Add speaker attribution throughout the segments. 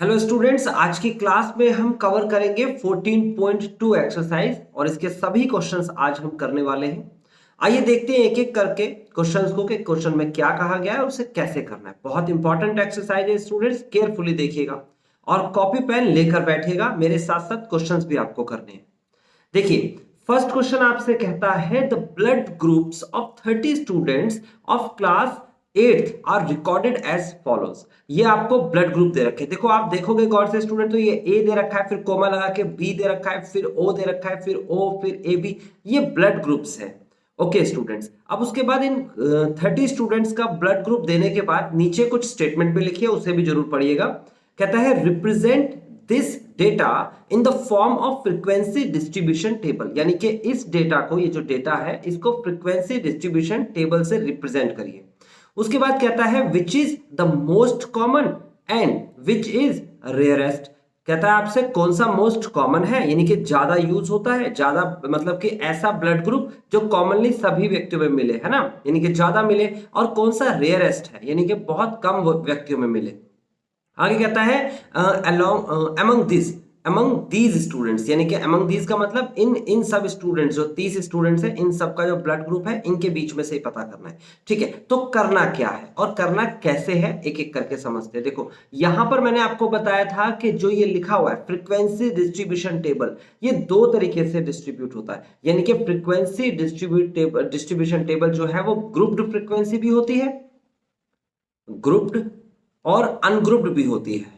Speaker 1: Hello students, आज की class में हम कवर करेंगे 14.2 एक्सरसाइज और इसके सभी क्वेश्चंस आज हम करने वाले हैं। आइए देखते हैं एक एक करके क्वेश्चंस को कि क्वेश्चन में क्या कहा गया है और उसे कैसे करना है। बहुत इंपॉर्टेंट एक्सरसाइज है स्टूडेंट्स, केयरफुली देखिएगा और कॉपी पेन लेकर बैठिएगा। मेरे साथ साथ क्वेश्चंस भी आपको करने हैं। देखिए, फर्स्ट क्वेश्चन आपसे कहता है the blood groups of 30 students of class 8th are recorded as follows. ये आपको ब्लड ग्रुप दे रखे हैं। देखो, आप देखोगे गौर से स्टूडेंट, तो ये ए दे रखा है, फिर कोमा लगा के बी दे रखा है, फिर ओ दे रखा है, फिर ओ, फिर ए बी। ये ब्लड ग्रुप्स है। ओके स्टूडेंट्स, अब उसके बाद इन 30 स्टूडेंट्स का ब्लड ग्रुप देने के बाद नीचे कुछ स्टेटमेंट भी लिखिए, उसे भी जरूर पढ़िएगा। कहता है represent this data in the form of frequency distribution table, यानी कि इस डेटा को, ये जो डेटा है इसको फ्रीक्वेंसी डिस्ट्रीब्यूशन टेबल से रिप्रेजेंट करिए। उसके बाद कहता है which is the most common and which is rarest. कहता है आपसे कौन सा मोस्ट कॉमन है, यानी कि ज्यादा यूज होता है, ज्यादा मतलब कि ऐसा ब्लड ग्रुप जो कॉमनली सभी व्यक्तियों में मिले, है ना, यानी कि ज्यादा मिले, और कौन सा रेयरेस्ट है, यानी कि बहुत कम व्यक्तियों में मिले। आगे कहता है अमंग दीज स्टूडेंट्स, यानी कि अमंग दीज का मतलब इन सब स्टूडेंट्स, जो 30 स्टूडेंट्स हैं, इन सब का जो ब्लड ग्रुप है इनके बीच में से ही पता करना है। ठीक है, तो करना क्या है और करना कैसे है एक एक करके समझते हैं। देखो, यहां पर मैंने आपको बताया था कि जो ये लिखा हुआ है फ्रीक्वेंसी डिस्ट्रीब्यूशन टेबल, ये दो तरीके से डिस्ट्रीब्यूट होता है। यानी कि फ्रीक्वेंसी डिस्ट्रीब्यूशन टेबल जो है वो ग्रुप्ड फ्रीक्वेंसी भी होती है, ग्रुप्ड, और अनग्रुप्ड भी होती है,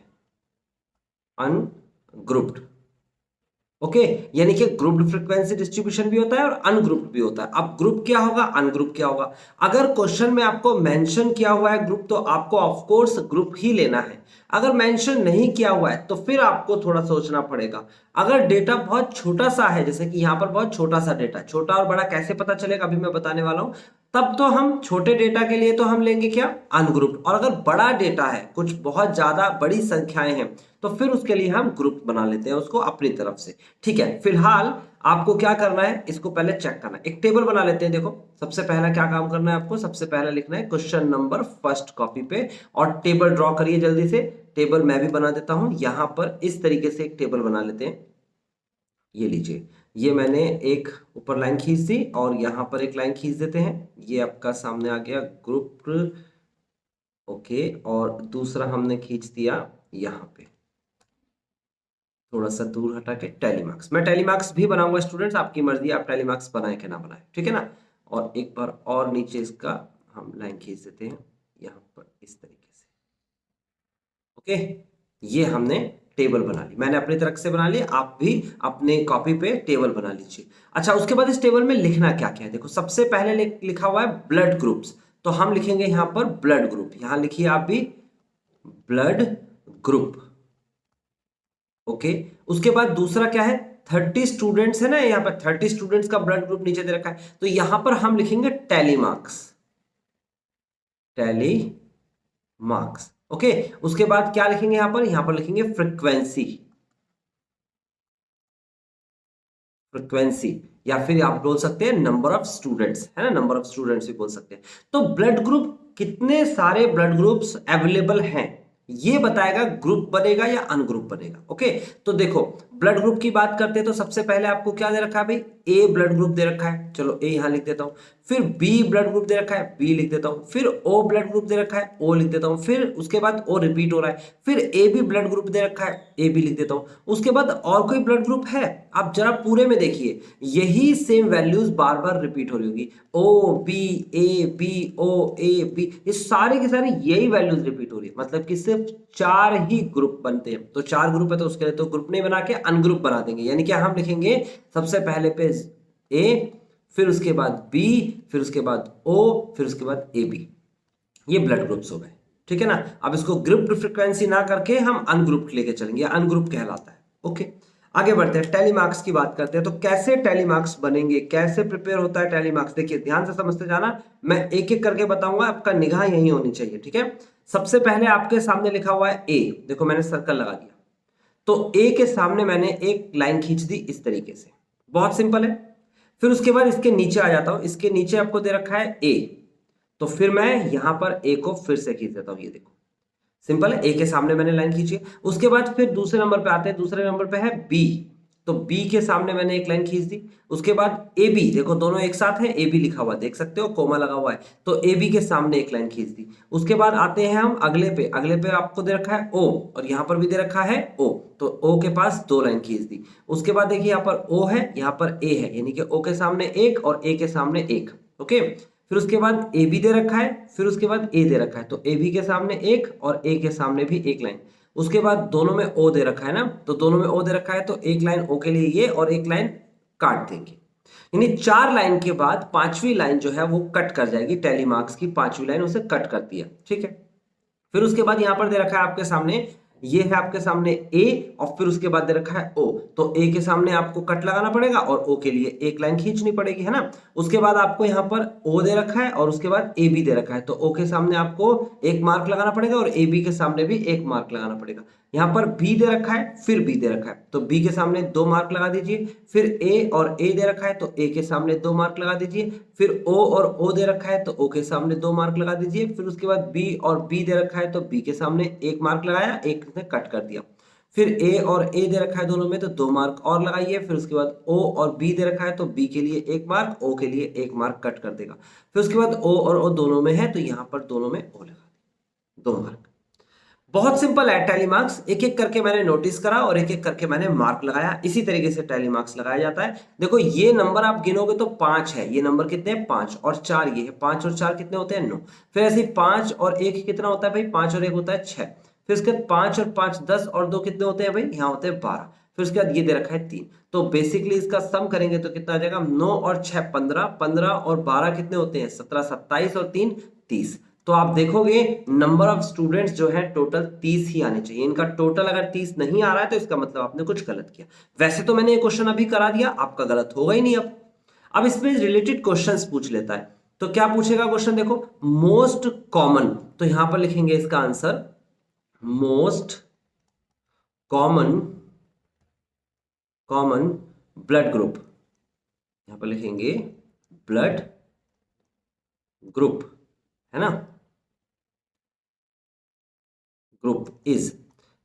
Speaker 1: अनग्रुप्ड। ओके, यानी कि ग्रुप्ड फ्रीक्वेंसी डिस्ट्रीब्यूशन भी होता है और अनग्रुप्ड भी होता है। अब ग्रुप क्या होगा, अनग्रुप क्या होगा। अगर क्वेश्चन में आपको मेंशन किया हुआ है ग्रुप, तो आपको ऑफ कोर्स ग्रुप ही लेना है। अगर मेंशन नहीं किया हुआ है तो फिर आपको थोड़ा सोचना पड़ेगा। अगर डेटा बहुत छोटा सा है, जैसे कि यहां पर बहुत छोटा सा डेटा, छोटा और बड़ा कैसे पता चलेगा अभी मैं बताने वाला हूं, तब तो हम छोटे डेटा के लिए तो हम लेंगे क्या, अनग्रुप्ड। और अगर बड़ा डेटा है, कुछ बहुत ज्यादा बड़ी संख्याएं हैं, तो फिर उसके लिए हम ग्रुप बना लेते हैं उसको अपनी तरफ से। ठीक है, फिलहाल आपको क्या करना है, इसको पहले चेक करना है। एक टेबल बना लेते हैं। देखो, सबसे पहला क्या काम करना है आपको, सबसे पहला लिखना है क्वेश्चन नंबर फर्स्ट कॉपी पे, और टेबल ड्रॉ करिए जल्दी से। टेबल मैं भी बना देता हूं, यहां पर इस तरीके से एक टेबल बना लेते हैं। ये लीजिए, ये मैंने एक ऊपर लाइन खींच दी और यहां पर एक लाइन खींच देते हैं। ये आपका सामने आ गया ग्रुप। ओके, और दूसरा हमने खींच दिया यहां पे, थोड़ा सा दूर हटा के टैली मार्क्स। मैं टैली मार्क्स भी बनाऊंगा स्टूडेंट्स, आपकी मर्जी, आप टैली मार्क्स बनाए कि ना बनाए, ठीक है ना। और एक बार और नीचे इसका हम लाइन खींच देते हैं यहाँ पर इस तरीके से। ओके, ये हमने टेबल बना ली, मैंने अपनी तरफ से बना ली, आप भी अपने कॉपी पे टेबल बना लीजिए। अच्छा, उसके बाद इस टेबल में लिखना क्या क्या है। देखो, सबसे पहले लिखा हुआ है ब्लड ग्रुप्स, तो हम लिखेंगे यहाँ पर ब्लड ग्रुप। यहां लिखिए आप भी ब्लड ग्रुप। ओके, उसके बाद दूसरा क्या है, 30 स्टूडेंट्स है ना, यहाँ पर 30 स्टूडेंट्स का ब्लड ग्रुप नीचे दे रखा है, तो यहां पर हम लिखेंगे tally marks, tally marks. Okay, उसके बाद क्या लिखेंगे, यहां पर लिखेंगे फ्रीक्वेंसी, फ्रीक्वेंसी, या फिर आप बोल सकते हैं नंबर ऑफ स्टूडेंट्स, है ना, नंबर ऑफ स्टूडेंट्स भी बोल सकते हैं। तो ब्लड ग्रुप, कितने सारे ब्लड ग्रुप्स अवेलेबल हैं, ये बताएगा ग्रुप बनेगा या अनग्रुप बनेगा। ओके, तो देखो, ब्लड ग्रुप की बात करते हैं तो सबसे पहले आपको क्या दे रखा है भाई, ए ब्लड ग्रुप दे रखा है, चलो ए यहां लिख देता हूं। फिर बी ब्लड ग्रुप दे रखा है, बी लिख देता हूं। फिर ओ ब्लड ग्रुप दे रखा है, ओ लिख देता हूं। फिर उसके बाद ओ रिपीट हो रहा है, फिर ए बी ब्लड ग्रुप दे रखा है, ए बी लिख देता हूं। उसके बाद और कोई ब्लड ग्रुप है, आप जरा पूरे में देखिए, यही सेम वैल्यूज बार बार रिपीट हो रही होगी, O B A B O A B, ये सारे के सारे यही वैल्यूज रिपीट हो रही है, मतलब कि सिर्फ 4 ही ग्रुप बनते हैं। तो 4 ग्रुप है तो उसके लिए तो ग्रुप नहीं बना के अनग्रुप बना देंगे, यानी कि हम लिखेंगे सबसे पहले पे ए, फिर उसके बाद बी, फिर उसके बाद ओ, फिर उसके बाद ए बी। ये ब्लड ग्रुप्स हो गए, ठीक है ना। अब इसको ग्रुप्ड फ्रीक्वेंसी ना करके हम अनग्रुप्ड लेके चलेंगे, अनग्रुप कहलाता है। ओके, आगे बढ़ते हैं, टैली मार्क्स की बात करते हैं। तो कैसे टैली मार्क्स बनेंगे, कैसे प्रिपेयर होता है टैली मार्क्स, देखिए ध्यान से समझते जाना, मैं एक एक करके बताऊंगा, आपका निगाह यही होनी चाहिए, ठीक है। सबसे पहले आपके सामने लिखा हुआ है ए, देखो मैंने सर्कल लगा दिया, तो ए के सामने मैंने एक लाइन खींच दी इस तरीके से, बहुत सिंपल है। फिर उसके बाद इसके नीचे आ जाता हूं, इसके नीचे आपको दे रखा है ए, तो फिर मैं यहां पर ए को फिर से खींच देता हूं, ये देखो। सिंपल है, ए के सामने मैंने लाइन खींची है। उसके बाद फिर दूसरे नंबर पे आते हैं, दूसरे नंबर पे है बी, तो बी के सामने मैंने एक लाइन खींच दी। उसके बाद ए बी, देखो दोनों एक साथ है, ए बी लिखा हुआ देख सकते हो, कोमा लगा हुआ है, तो ए बी के सामने एक लाइन खींच दी। उसके बाद आते हैं हम अगले पे, अगले पे आपको दे रखा है ओ, और यहाँ पर भी दे रखा है ओ, तो ओ के पास दो लाइन खींच दी। उसके बाद देखिए यहाँ पर ओ है, यहाँ पर ए है, यानी कि ओ के सामने एक और ए के सामने एक। ओके, फिर उसके बाद ए बी दे रखा है, फिर उसके बाद ए दे रखा है, तो ए बी के सामने एक और ए के सामने भी एक लाइन। उसके बाद दोनों में ओ दे रखा है ना, तो दोनों में ओ दे रखा है, तो एक लाइन ओ के लिए ये और एक लाइन काट देंगे। यानी 4 लाइन के बाद 5वीं लाइन जो है वो कट कर जाएगी, टैली मार्क्स की 5वीं लाइन उसे कट कर दिया। ठीक है, फिर उसके बाद यहां पर दे रखा है आपके सामने, ये है आपके सामने ए, और फिर उसके बाद दे रखा है ओ, तो ए के सामने आपको कट लगाना पड़ेगा और ओ के लिए एक लाइन खींचनी पड़ेगी, है ना। उसके बाद आपको यहाँ पर ओ दे रखा है और उसके बाद ए बी दे रखा है, तो ओ के सामने आपको एक मार्क लगाना पड़ेगा और ए बी के सामने भी एक मार्क लगाना पड़ेगा। यहाँ पर बी दे रखा है, फिर बी दे रखा है, तो बी के सामने 2 मार्क लगा दीजिए। फिर ए और ए दे रखा है, तो ए के सामने 2 मार्क लगा दीजिए। फिर ओ और ओ दे रखा है, तो ओ के सामने 2 मार्क लगा दीजिए। फिर उसके बाद बी और बी दे रखा है, तो बी के सामने 1 मार्क लगाया, एक ने कट कर दिया। फिर ए और ए दे रखा है दोनों में, तो 2 मार्क और लगाइए। फिर उसके बाद ओ और बी दे रखा है, तो बी के लिए 1 मार्क, ओ के लिए 1 मार्क कट कर देगा। फिर उसके बाद ओ और ओ दोनों में है, तो यहाँ पर दोनों में ओ लगा दें, 2 मार्क। बहुत सिंपल है टैली मार्क्स, एक एक करके मैंने नोटिस करा और एक एक करके मैंने मार्क लगाया। इसी तरीके से टैली मार्क्स लगाया जाता है। देखो ये नंबर आप गिनोगे तो 5 है, ये नंबर कितने हैं 5, और 4 ये है, 5 और 4 कितने होते हैं 9। फिर ऐसे 5 और 1 कितना होता है भाई, 5 और 1 होता है 6। फिर उसके बाद 5 और 5 10 और 2 कितने होते हैं भाई, यहाँ होते हैं 12। फिर उसके बाद ये दे रखा है 3, तो बेसिकली इसका सम करेंगे तो कितना आ जाएगा, 9 और 6 15, 15 और 12 कितने होते हैं 17, 27 और 3 30। तो आप देखोगे नंबर ऑफ स्टूडेंट्स जो है टोटल 30 ही आने चाहिए। इनका टोटल अगर 30 नहीं आ रहा है तो इसका मतलब आपने कुछ गलत किया। वैसे तो मैंने ये क्वेश्चन अभी करा दिया, आपका गलत होगा ही नहीं। अब इसमें रिलेटेड क्वेश्चंस पूछ लेता है, तो क्या पूछेगा क्वेश्चन, देखो मोस्ट कॉमन, तो यहां पर लिखेंगे इसका answer most common blood group, यहां पर लिखेंगे ब्लड ग्रुप, है ना, ग्रुप इज।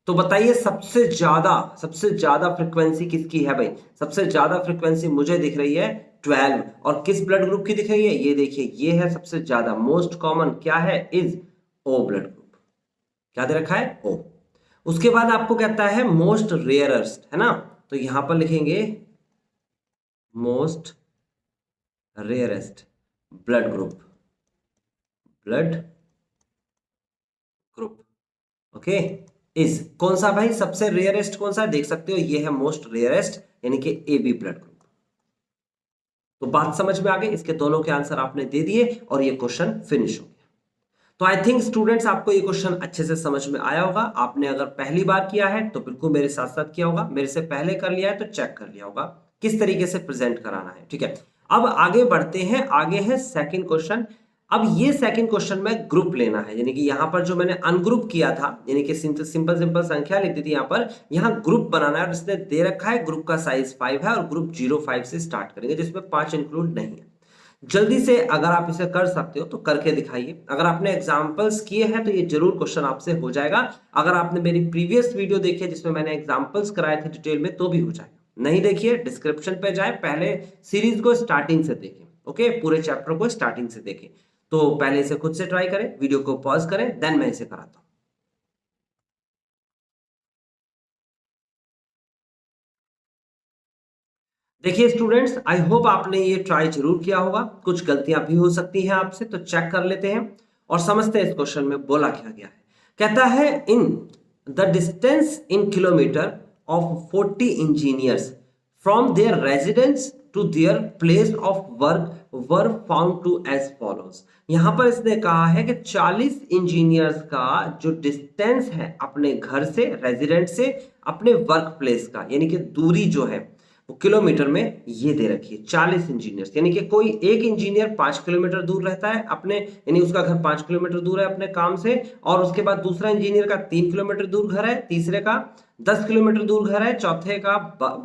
Speaker 1: तो बताइए सबसे ज्यादा फ्रीक्वेंसी किसकी है भाई, सबसे ज्यादा फ्रीक्वेंसी मुझे दिख रही है 12, और किस ब्लड ग्रुप की दिख रही है, ये देखिए ये है सबसे ज्यादा, मोस्ट कॉमन क्या है, इज ओ ब्लड ग्रुप। क्या दे रखा है ओ। उसके बाद आपको कहता है मोस्ट रेयरेस्ट, है ना, तो यहां पर लिखेंगे most rarest blood group, okay is कौन सा भाई, सबसे रेयरेस्ट कौन सा, देख सकते हो ये है मोस्ट रेयरेस्ट, यानी कि ए बी ब्लड ग्रुप। तो बात समझ में आ गई, इसके दोनों के आंसर आपने दे दिए और ये क्वेश्चन फिनिश हो गया। तो आई थिंक स्टूडेंट्स आपको ये क्वेश्चन अच्छे से समझ में आया होगा। आपने अगर पहली बार किया है तो बिल्कुल मेरे साथ साथ किया होगा, मेरे से पहले कर लिया है तो चेक कर लिया होगा किस तरीके से प्रेजेंट कराना है। ठीक है, अब आगे बढ़ते हैं, आगे है सेकंड क्वेश्चन। अब ये सेकंड क्वेश्चन में ग्रुप लेना है, यानी कि यहां पर जो मैंने अनग्रुप किया था, यानी कि सिंपल सिंपल संख्या लिख दी थी, यहां पर यहां ग्रुप बनाना है और इसने दे रखा है ग्रुप का साइज 5 है और ग्रुप 05 से स्टार्ट करेंगे जिसमें 5 इंक्लूड नहीं है। जल्दी से अगर आप इसे कर सकते हो तो करके दिखाइए। अगर आपने एग्जांपल्स किए हैं तो ये जरूर क्वेश्चन आपसे हो जाएगा। अगर आपने मेरी प्रीवियस वीडियो देखी है जिसमें मैंने एग्जांपल्स कराए थे डिटेल में तो भी हो जाएगा, नहीं देखिए डिस्क्रिप्शन पे जाए, पहले सीरीज को स्टार्टिंग से देखें। ओके, पूरे चैप्टर को स्टार्टिंग से देखें। तो पहले इसे खुद से ट्राई करें, वीडियो को पॉज करें, देन मैं इसे कराता हूं। देखिए स्टूडेंट्स, आई होप आपने ये ट्राई जरूर किया होगा। कुछ गलतियां भी हो सकती हैं आपसे, तो चेक कर लेते हैं और समझते हैं इस क्वेश्चन में बोला क्या गया है। कहता है in the distance in kilometre of 40 engineers from their residence to their place of work were found to as follows. यहां पर इसने कहा है कि 40 इंजीनियर्स का जो डिस्टेंस है अपने घर से, रेजिडेंट से अपने वर्क प्लेस का, यानी कि दूरी जो है वो किलोमीटर में ये दे रखी है 40 इंजीनियर्स, यानी कि कोई एक इंजीनियर 5 किलोमीटर दूर रहता है अपने, यानी उसका घर 5 किलोमीटर दूर है अपने काम से, और उसके बाद दूसरा इंजीनियर का 3 किलोमीटर दूर घर है, तीसरे का 10 किलोमीटर दूर घर है, चौथे का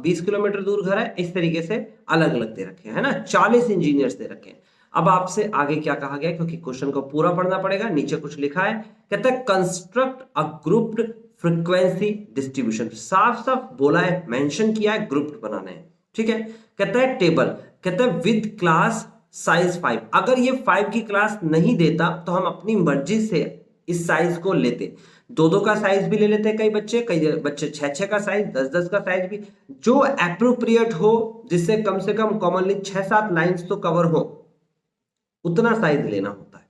Speaker 1: 20 किलोमीटर दूर घर है। इस तरीके से अलग अलग दे रखे हैं, है ना, 40 इंजीनियर्स दे रखे हैं। अब आपसे आगे क्या कहा गया, क्योंकि क्वेश्चन को पूरा पढ़ना पड़ेगा, नीचे कुछ लिखा है, कहता है कंस्ट्रक्ट अ ग्रुप्ड फ्रीक्वेंसी डिस्ट्रीब्यूशन। साफ साफ बोला है, मेंशन किया है, ग्रुप्ड बनाना है, ठीक है। कहता है टेबल, कहता है विद क्लास साइज 5। अगर ये 5 की क्लास नहीं देता तो हम अपनी मर्जी से इस साइज को लेते, 2-2 का साइज भी ले लेते हैं, कई बच्चे 6-6 का साइज, 10-10 का साइज भी, जो एप्रोप्रिएट हो, जिससे कम से कम कॉमनली 6-7 लाइंस तो कवर हो, उतना साइज लेना होता है।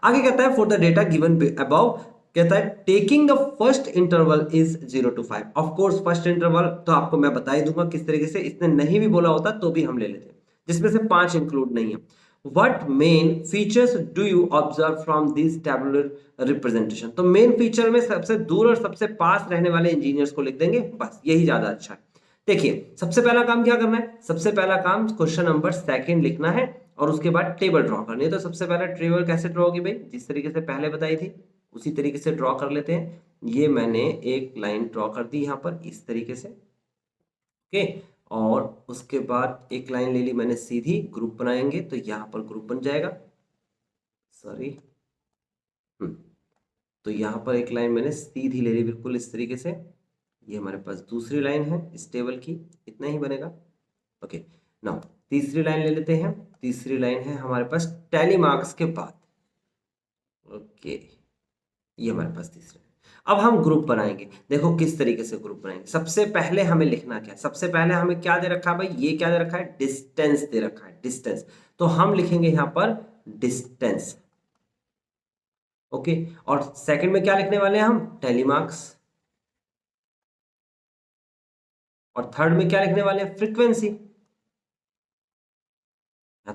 Speaker 1: आगे कहता है for the data given above, कहता है taking the first interval is 0 to 5। Of course first interval तो आपको मैं बता ही दूंगा किस तरीके से, इसने नहीं भी बोला होता तो भी हम ले लेते, जिसमें से 5 इंक्लूड नहीं है। What main features do you observe from this tabular representation? तो मेन फीचर में सबसे दूर और सबसे पास रहने वाले इंजीनियर्स को लिख देंगे, बस यही ज्यादा अच्छा है। देखिए सबसे पहला काम क्या करना है, सबसे पहला काम क्वेश्चन नंबर 2 लिखना है और उसके बाद टेबल ड्रॉ करनी है। तो सबसे पहला टेबल कैसे ड्रॉ होगी भाई, जिस तरीके से पहले बताई थी उसी तरीके से ड्रॉ कर लेते हैं। ये मैंने एक लाइन ड्रॉ कर दी यहाँ पर इस तरीके से, ओके, और उसके बाद एक लाइन ले ली मैंने सीधी, ग्रुप बनाएंगे तो यहाँ पर ग्रुप बन जाएगा, सॉरी, तो यहाँ पर एक लाइन मैंने सीधी ले ली बिल्कुल इस तरीके से। ये हमारे पास दूसरी लाइन है इस टेबल की, इतना ही बनेगा, ओके। नाउ तीसरी लाइन ले लेते हैं, तीसरी लाइन है हमारे पास टैली मार्क्स के बाद, ओके, ये हमारे पास तीसरी। अब हम ग्रुप बनाएंगे, देखो किस तरीके से ग्रुप बनाएंगे। सबसे पहले हमें लिखना क्या है, सबसे पहले हमें क्या दे रखा है भाई, ये क्या दे रखा है, डिस्टेंस दे रखा है, डिस्टेंस। तो हम लिखेंगे यहां पर डिस्टेंस, ओके। और सेकंड में क्या लिखने वाले हैं हम, टेलीमार्क्स, और थर्ड में क्या लिखने वाले हैं, फ्रीक्वेंसी।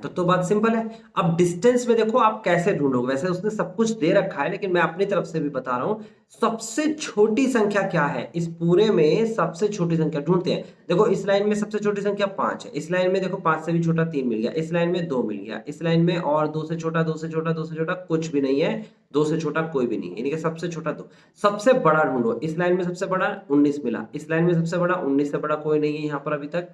Speaker 1: तो बात सिंपल है। अब डिस्टेंस में देखो आप कैसे ढूंढोगे, वैसे उसने सब कुछ दे रखा है लेकिन मैं अपनी तरफ से भी बता रहा हूं। सबसे छोटी संख्या क्या है इस पूरे में, सबसे छोटी संख्या ढूंढते हैं। देखो इस लाइन में सबसे छोटी संख्या 5 है, इस लाइन में देखो 5 से भी छोटा 3 मिल गया, इस लाइन में 2 मिल गया, इस लाइन में और 2 से छोटा 2 से छोटा 2 से छोटा कुछ भी नहीं है, 2 से छोटा कोई भी नहीं है, यानी कि सबसे छोटा 2। सबसे बड़ा ढूंढो, इस लाइन में सबसे बड़ा 19 मिला, इस लाइन में सबसे बड़ा 19 से बड़ा कोई नहीं है यहाँ पर अभी तक,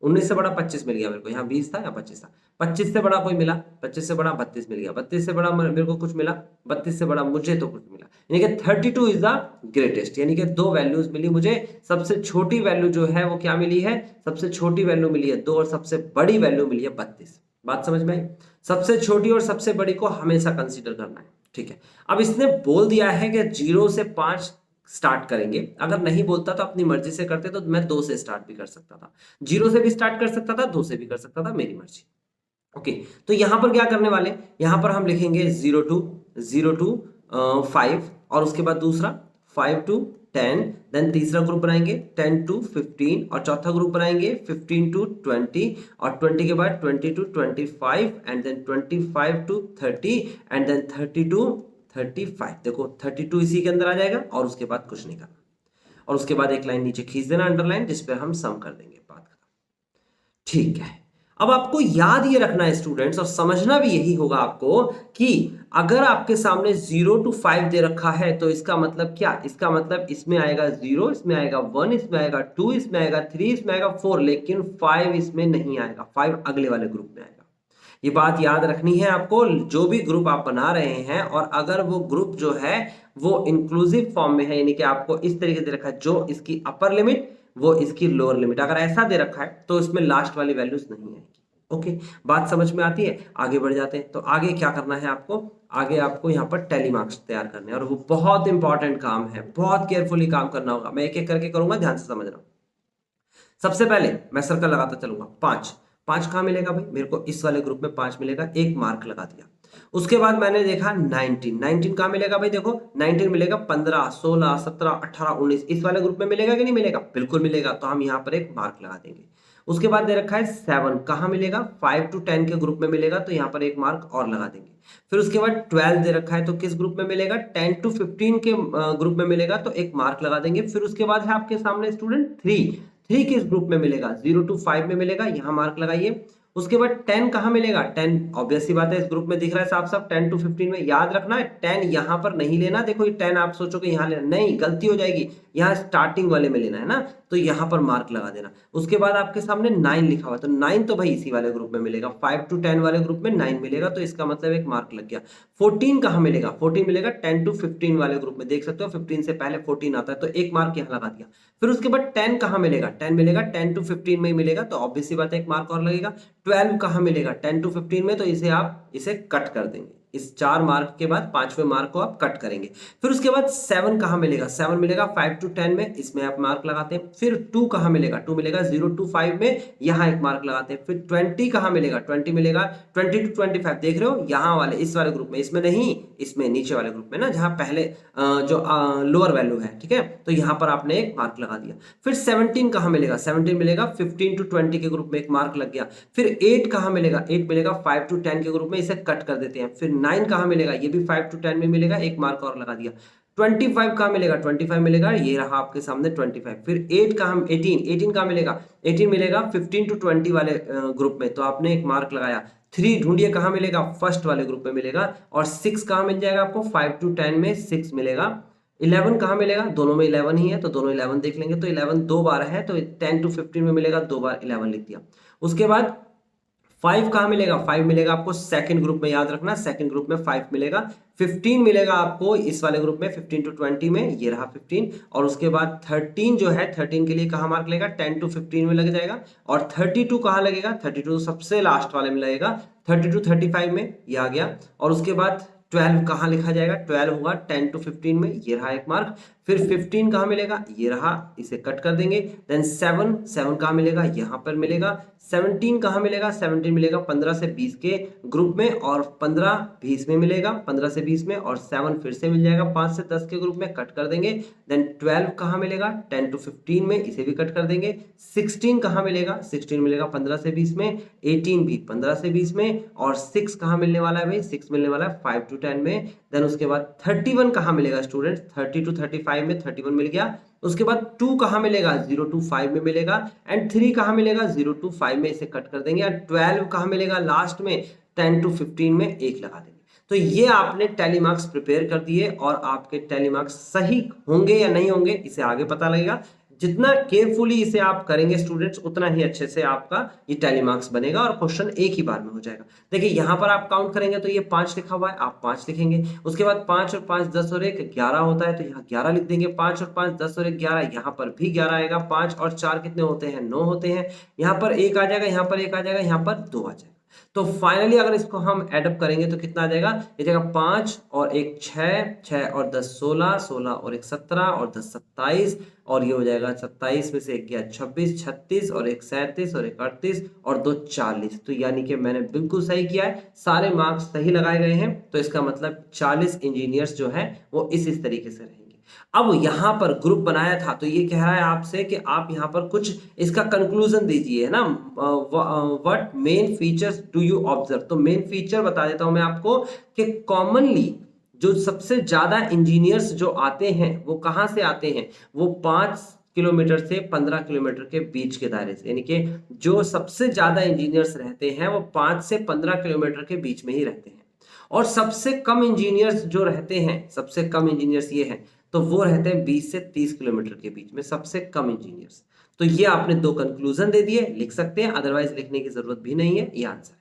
Speaker 1: 19 से बड़ा 25 मिल गया मेरे को, यहाँ 20 था या 25 था, 25 से बड़ा कोई मिला, 25 से बड़ा 32 मिल गया, 32 से बड़ा मेरे को कुछ मिला, 32 से बड़ा मुझे तो कुछ मिला, यानी कि 32 इज द ग्रेटेस्ट, यानी कि 2 वैल्यूज मिली मुझे। सबसे छोटी वैल्यू जो है वो क्या मिली है, सबसे छोटी वैल्यू मिली है 2 और सबसे बड़ी वैल्यू मिली है 32। बात समझ में आई, सबसे छोटी और सबसे बड़ी को हमेशा कंसिडर करना है, ठीक है। अब इसने बोल दिया है कि 0 से 5 स्टार्ट करेंगे, अगर नहीं बोलता तो अपनी मर्जी से करते, तो मैं 2 से स्टार्ट भी कर सकता था, 0 से भी स्टार्ट कर सकता था, 2 से भी कर सकता था, मेरी मर्जी, ओके। तो यहां पर क्या करने वाले, यहां पर हम लिखेंगे 0 to 5 और उसके बाद दूसरा 5 to 10, देन तीसरा ग्रुप बनाएंगे 10 to 15 और चौथा ग्रुप बनाएंगे 15 to 20 और 20 के बाद 20 to 25 and then 25 to 30 and then 30 to 35। देखो 32 इसी के अंदर आ जाएगा और उसके बाद कुछ नहीं करना, और उसके बाद एक लाइन नीचे खींच देना अंडरलाइन, जिस पे हम सम कर देंगे, बात खत्म, ठीक है। अब आपको याद ये रखना है स्टूडेंट्स, और समझना भी यही होगा आपको कि अगर आपके सामने 0 to 5 दे रखा है तो इसका मतलब क्या, इसका मतलब इसमें आएगा 0, इसमें आएगा 1, इसमें आएगा 2, इसमें आएगा 3, इसमें आएगा 4, लेकिन 5 इसमें नहीं आएगा, 5 अगले वाले ग्रुप में आएगा। ये बात याद रखनी है आपको, जो भी ग्रुप आप बना रहे हैं, और अगर वो ग्रुप जो है वो इंक्लूसिव फॉर्म में है, यानी कि आपको इस तरीके से रखा है, जो इसकी अपर लिमिट वो इसकी लोअर लिमिट, अगर ऐसा दे रखा है तो इसमें लास्ट वाली वैल्यूज नहीं आएगी, ओके। बात समझ में आती है, आगे बढ़ जाते हैं। तो आगे क्या करना है आपको, आगे आपको यहाँ पर टैली मार्क्स तैयार करने हैं, और वो बहुत इंपॉर्टेंट काम है, बहुत केयरफुली काम करना होगा, मैं एक एक करके करूंगा, ध्यान से समझना। सबसे पहले मैं सर्कल लगाता चलूंगा, 5 कहाँ मिलेगा भाई, मेरे को इस वाले ग्रुप में 5 मिलेगा, एक मार्क लगा दिया। उसके बाद मैंने देखा 19 कहाँ मिलेगा भाई, देखो 19 मिलेगा, 15, 16, 17, 18, 19 इस वाले ग्रुप में मिलेगा कि नहीं मिलेगा, बिल्कुल मिलेगा, तो हम यहाँ पर एक मार्क लगा देंगे। उसके बाद दे रखा है 7 कहाँ मिलेगा, 5 to 10 के ग्रुप में मिलेगा, तो यहाँ पर एक मार्क और लगा देंगे। फिर उसके बाद 12 दे रखा है, तो किस ग्रुप में मिलेगा, 10 to 15 के ग्रुप में मिलेगा, तो एक मार्क लगा देंगे। फिर उसके बाद है आपके सामने स्टूडेंट 3 किस ग्रुप में मिलेगा, 0 to 5 में मिलेगा, यहाँ मार्क लगाइए। उसके बाद 10 कहाँ मिलेगा, 10 ऑब्वियस सी बात है इस ग्रुप में दिख रहा है साफ साफ, 10 to 15 में याद रखना है 10 यहाँ पर नहीं लेना। देखो ये 10 आप सोचोगे यहाँ लेना, नहीं, गलती हो जाएगी, यहाँ स्टार्टिंग वाले में लेना है ना, तो यहाँ पर मार्क लगा देना। उसके बाद आपके सामने 9 लिखा हुआ, तो 9 तो भाई इसी वाले ग्रुप में मिलेगा, 5 to 10 वाले ग्रुप में 9 मिलेगा, तो इसका मतलब एक मार्क लग गया। 14 कहाँ मिलेगा, 14 मिलेगा 10 to 15 वाले ग्रुप में, देख सकते हो 15 से पहले 14 आता है, तो एक मार्क यहाँ लगा दिया। फिर उसके बाद 10 कहाँ मिलेगा, 10 मिलेगा 10 to 15 में ही मिलेगा, तो ऑब्वियस सी बात है एक मार्क और लगेगा। 12 कहाँ मिलेगा, 10 to 15 में, तो इसे आप इसे कट कर देंगे, इस 4 मार्क के बाद 5वें मार्क को आप कट करेंगे। फिर उसके बाद 7 कहाँ मिलेगा, 7 मिलेगा 5 to 10 में, इसमें आप मार्क लगाते हैं। फिर 2 कहाँ मिलेगा, 2 मिलेगा 0 to 5 में, यहाँ एक मार्क लगाते हैं। फिर 20 कहाँ मिलेगा, 20 मिलेगा 20 to 25, देख रहे हो यहाँ वाले इस वाले ग्रुप में, इसमें नहीं, इसमें नीचे वाले ग्रुप में ना, जहाँ पहले जो लोअर वैल्यू है, ठीक है, तो यहाँ पर आपने एक मार्क लगा दिया। फिर 17 कहाँ मिलेगा, 17 मिलेगा 15 to 20 के ग्रुप में, एक मार्क लग गया। फिर 8 कहाँ मिलेगा, 8 मिलेगा 5 to 10 के ग्रुप में, इसे कट कर देते हैं। फिर 9 कहाँ मिलेगा, ये भी 5 to 10 में मिलेगा, एक मार्क और लगा दिया। 25 कहाँ मिलेगा, 25 मिलेगा, ये रहा आपके सामने 25। फिर 8 कहाँ, 18 कहाँ मिलेगा, 18 मिलेगा 15 to 20 वाले ग्रुप में, तो आपने एक मार्क लगाया। 3 ढूंढिए कहाँ मिलेगा, फर्स्ट वाले ग्रुप में मिलेगा। और 6 कहाँ मिल जाएगा आपको, 5 to 10 में 6 मिलेगा। 11 कहाँ मिलेगा, दोनों में 11 ही है, तो दोनों 11 देख लेंगे, तो 11 दो बार है, तो 10 to 15 में मिलेगा, दो बार 11 लिख दिया। उसके बाद 5 कहाँ मिलेगा, 5 मिलेगा आपको सेकंड ग्रुप में, याद रखना सेकंड ग्रुप में 5 मिलेगा। 15 मिलेगा आपको इस वाले ग्रुप में, 15 to 20 में, ये रहा 15। और उसके बाद 13 जो है, 13 के लिए कहाँ मार्क लगेगा, 10 to 15 में लग जाएगा। और 32 कहाँ लगेगा, 32 सबसे लास्ट वाले में लगेगा, 30 to 35 में, ये आ गया। और उसके बाद 12 कहाँ लिखा जाएगा, 12 होगा 10 to 15 में, ये रहा एक मार्क। फिर 15 कहाँ मिलेगा, ये रहा, इसे कट कर देंगे। देन 7 कहाँ मिलेगा, यहाँ पर मिलेगा। 17 कहाँ मिलेगा, 17 मिलेगा 15 से 20 के ग्रुप में, और 15 20 में मिलेगा, 15 से 20 में। और 7 फिर से मिल जाएगा 5 से 10 के ग्रुप में, कट कर देंगे। देन 12 कहाँ मिलेगा, 10 to 15 में, इसे भी कट कर देंगे। 16 कहाँ मिलेगा, 16 मिलेगा 15 से 20 में। 18 भी 15 से 20 में। और 6 कहाँ मिलने वाला है भाई, 6 मिलने वाला है 5 to 10 में। देन उसके बाद 31 कहाँ मिलेगा स्टूडेंट्स, 30 to 35 में 31 मिल गया। उसके बाद 2 कहाँ मिलेगा, 0 to 5 में मिलेगा। एंड 3 कहाँ मिलेगा, 0 to 5 में, इसे कट कर देंगे। और 12 कहाँ मिलेगा लास्ट में, 10 to 15 में, एक लगा देंगे। तो ये आपने टैली मार्क्स प्रिपेयर कर दिए, और आपके टैली मार्क्स सही होंगे या नहीं होंगे इसे आगे पता लगेगा। जितना केयरफुली इसे आप करेंगे स्टूडेंट्स, उतना ही अच्छे से आपका ये टैली मार्क्स बनेगा, और क्वेश्चन एक ही बार में हो जाएगा। देखिए यहाँ पर आप काउंट करेंगे तो ये 5 लिखा हुआ है, आप 5 लिखेंगे। उसके बाद 5 और 5 10 और 1 11 होता है, तो यहाँ 11 लिख देंगे। 5 और 5 10 और 1 11, यहाँ पर भी 11 आएगा। 5 और 4 कितने होते हैं, 9 होते हैं। यहाँ पर 1 आ जाएगा, यहाँ पर 1 आ जाएगा, यहाँ पर 2 आ जाएगा। तो फाइनली अगर इसको हम एडअप करेंगे तो कितना आ जाएगा, ये जाएगा 5 और 1 6, 6 और 10 16, 16 और 1 17 और 10 27, और ये हो जाएगा 27 में से 1 गया 26, 36 और 1 37 और 1 38 और 2 40। तो यानी कि मैंने बिल्कुल सही किया है, सारे मार्क्स सही लगाए गए हैं। तो इसका मतलब 40 इंजीनियर्स जो है वो इस तरीके से रहेंगे। अब यहाँ पर ग्रुप बनाया था, तो ये कह रहा है आपसे कि आप यहाँ पर कुछ इसका कंक्लूजन दीजिए, है ना। What main features do you observe, तो मेन फीचर बता देता हूं मैं आपको कि कॉमनली जो सबसे ज्यादा इंजीनियर्स जो आते हैं वो कहाँ से आते हैं, वो 5 किलोमीटर से 15 किलोमीटर के बीच के दायरे से, यानी कि जो सबसे ज्यादा इंजीनियर्स रहते हैं वो 5 से 15 किलोमीटर के बीच में ही रहते हैं। और सबसे कम इंजीनियर्स जो रहते हैं, सबसे कम इंजीनियर्स ये हैं, तो वो रहते हैं 20 से 30 किलोमीटर के बीच में, सबसे कम इंजीनियर्स। तो ये आपने 2 कंक्लूजन दे दिए, लिख सकते हैं, अदरवाइज लिखने की जरूरत भी नहीं है, ये आंसर है।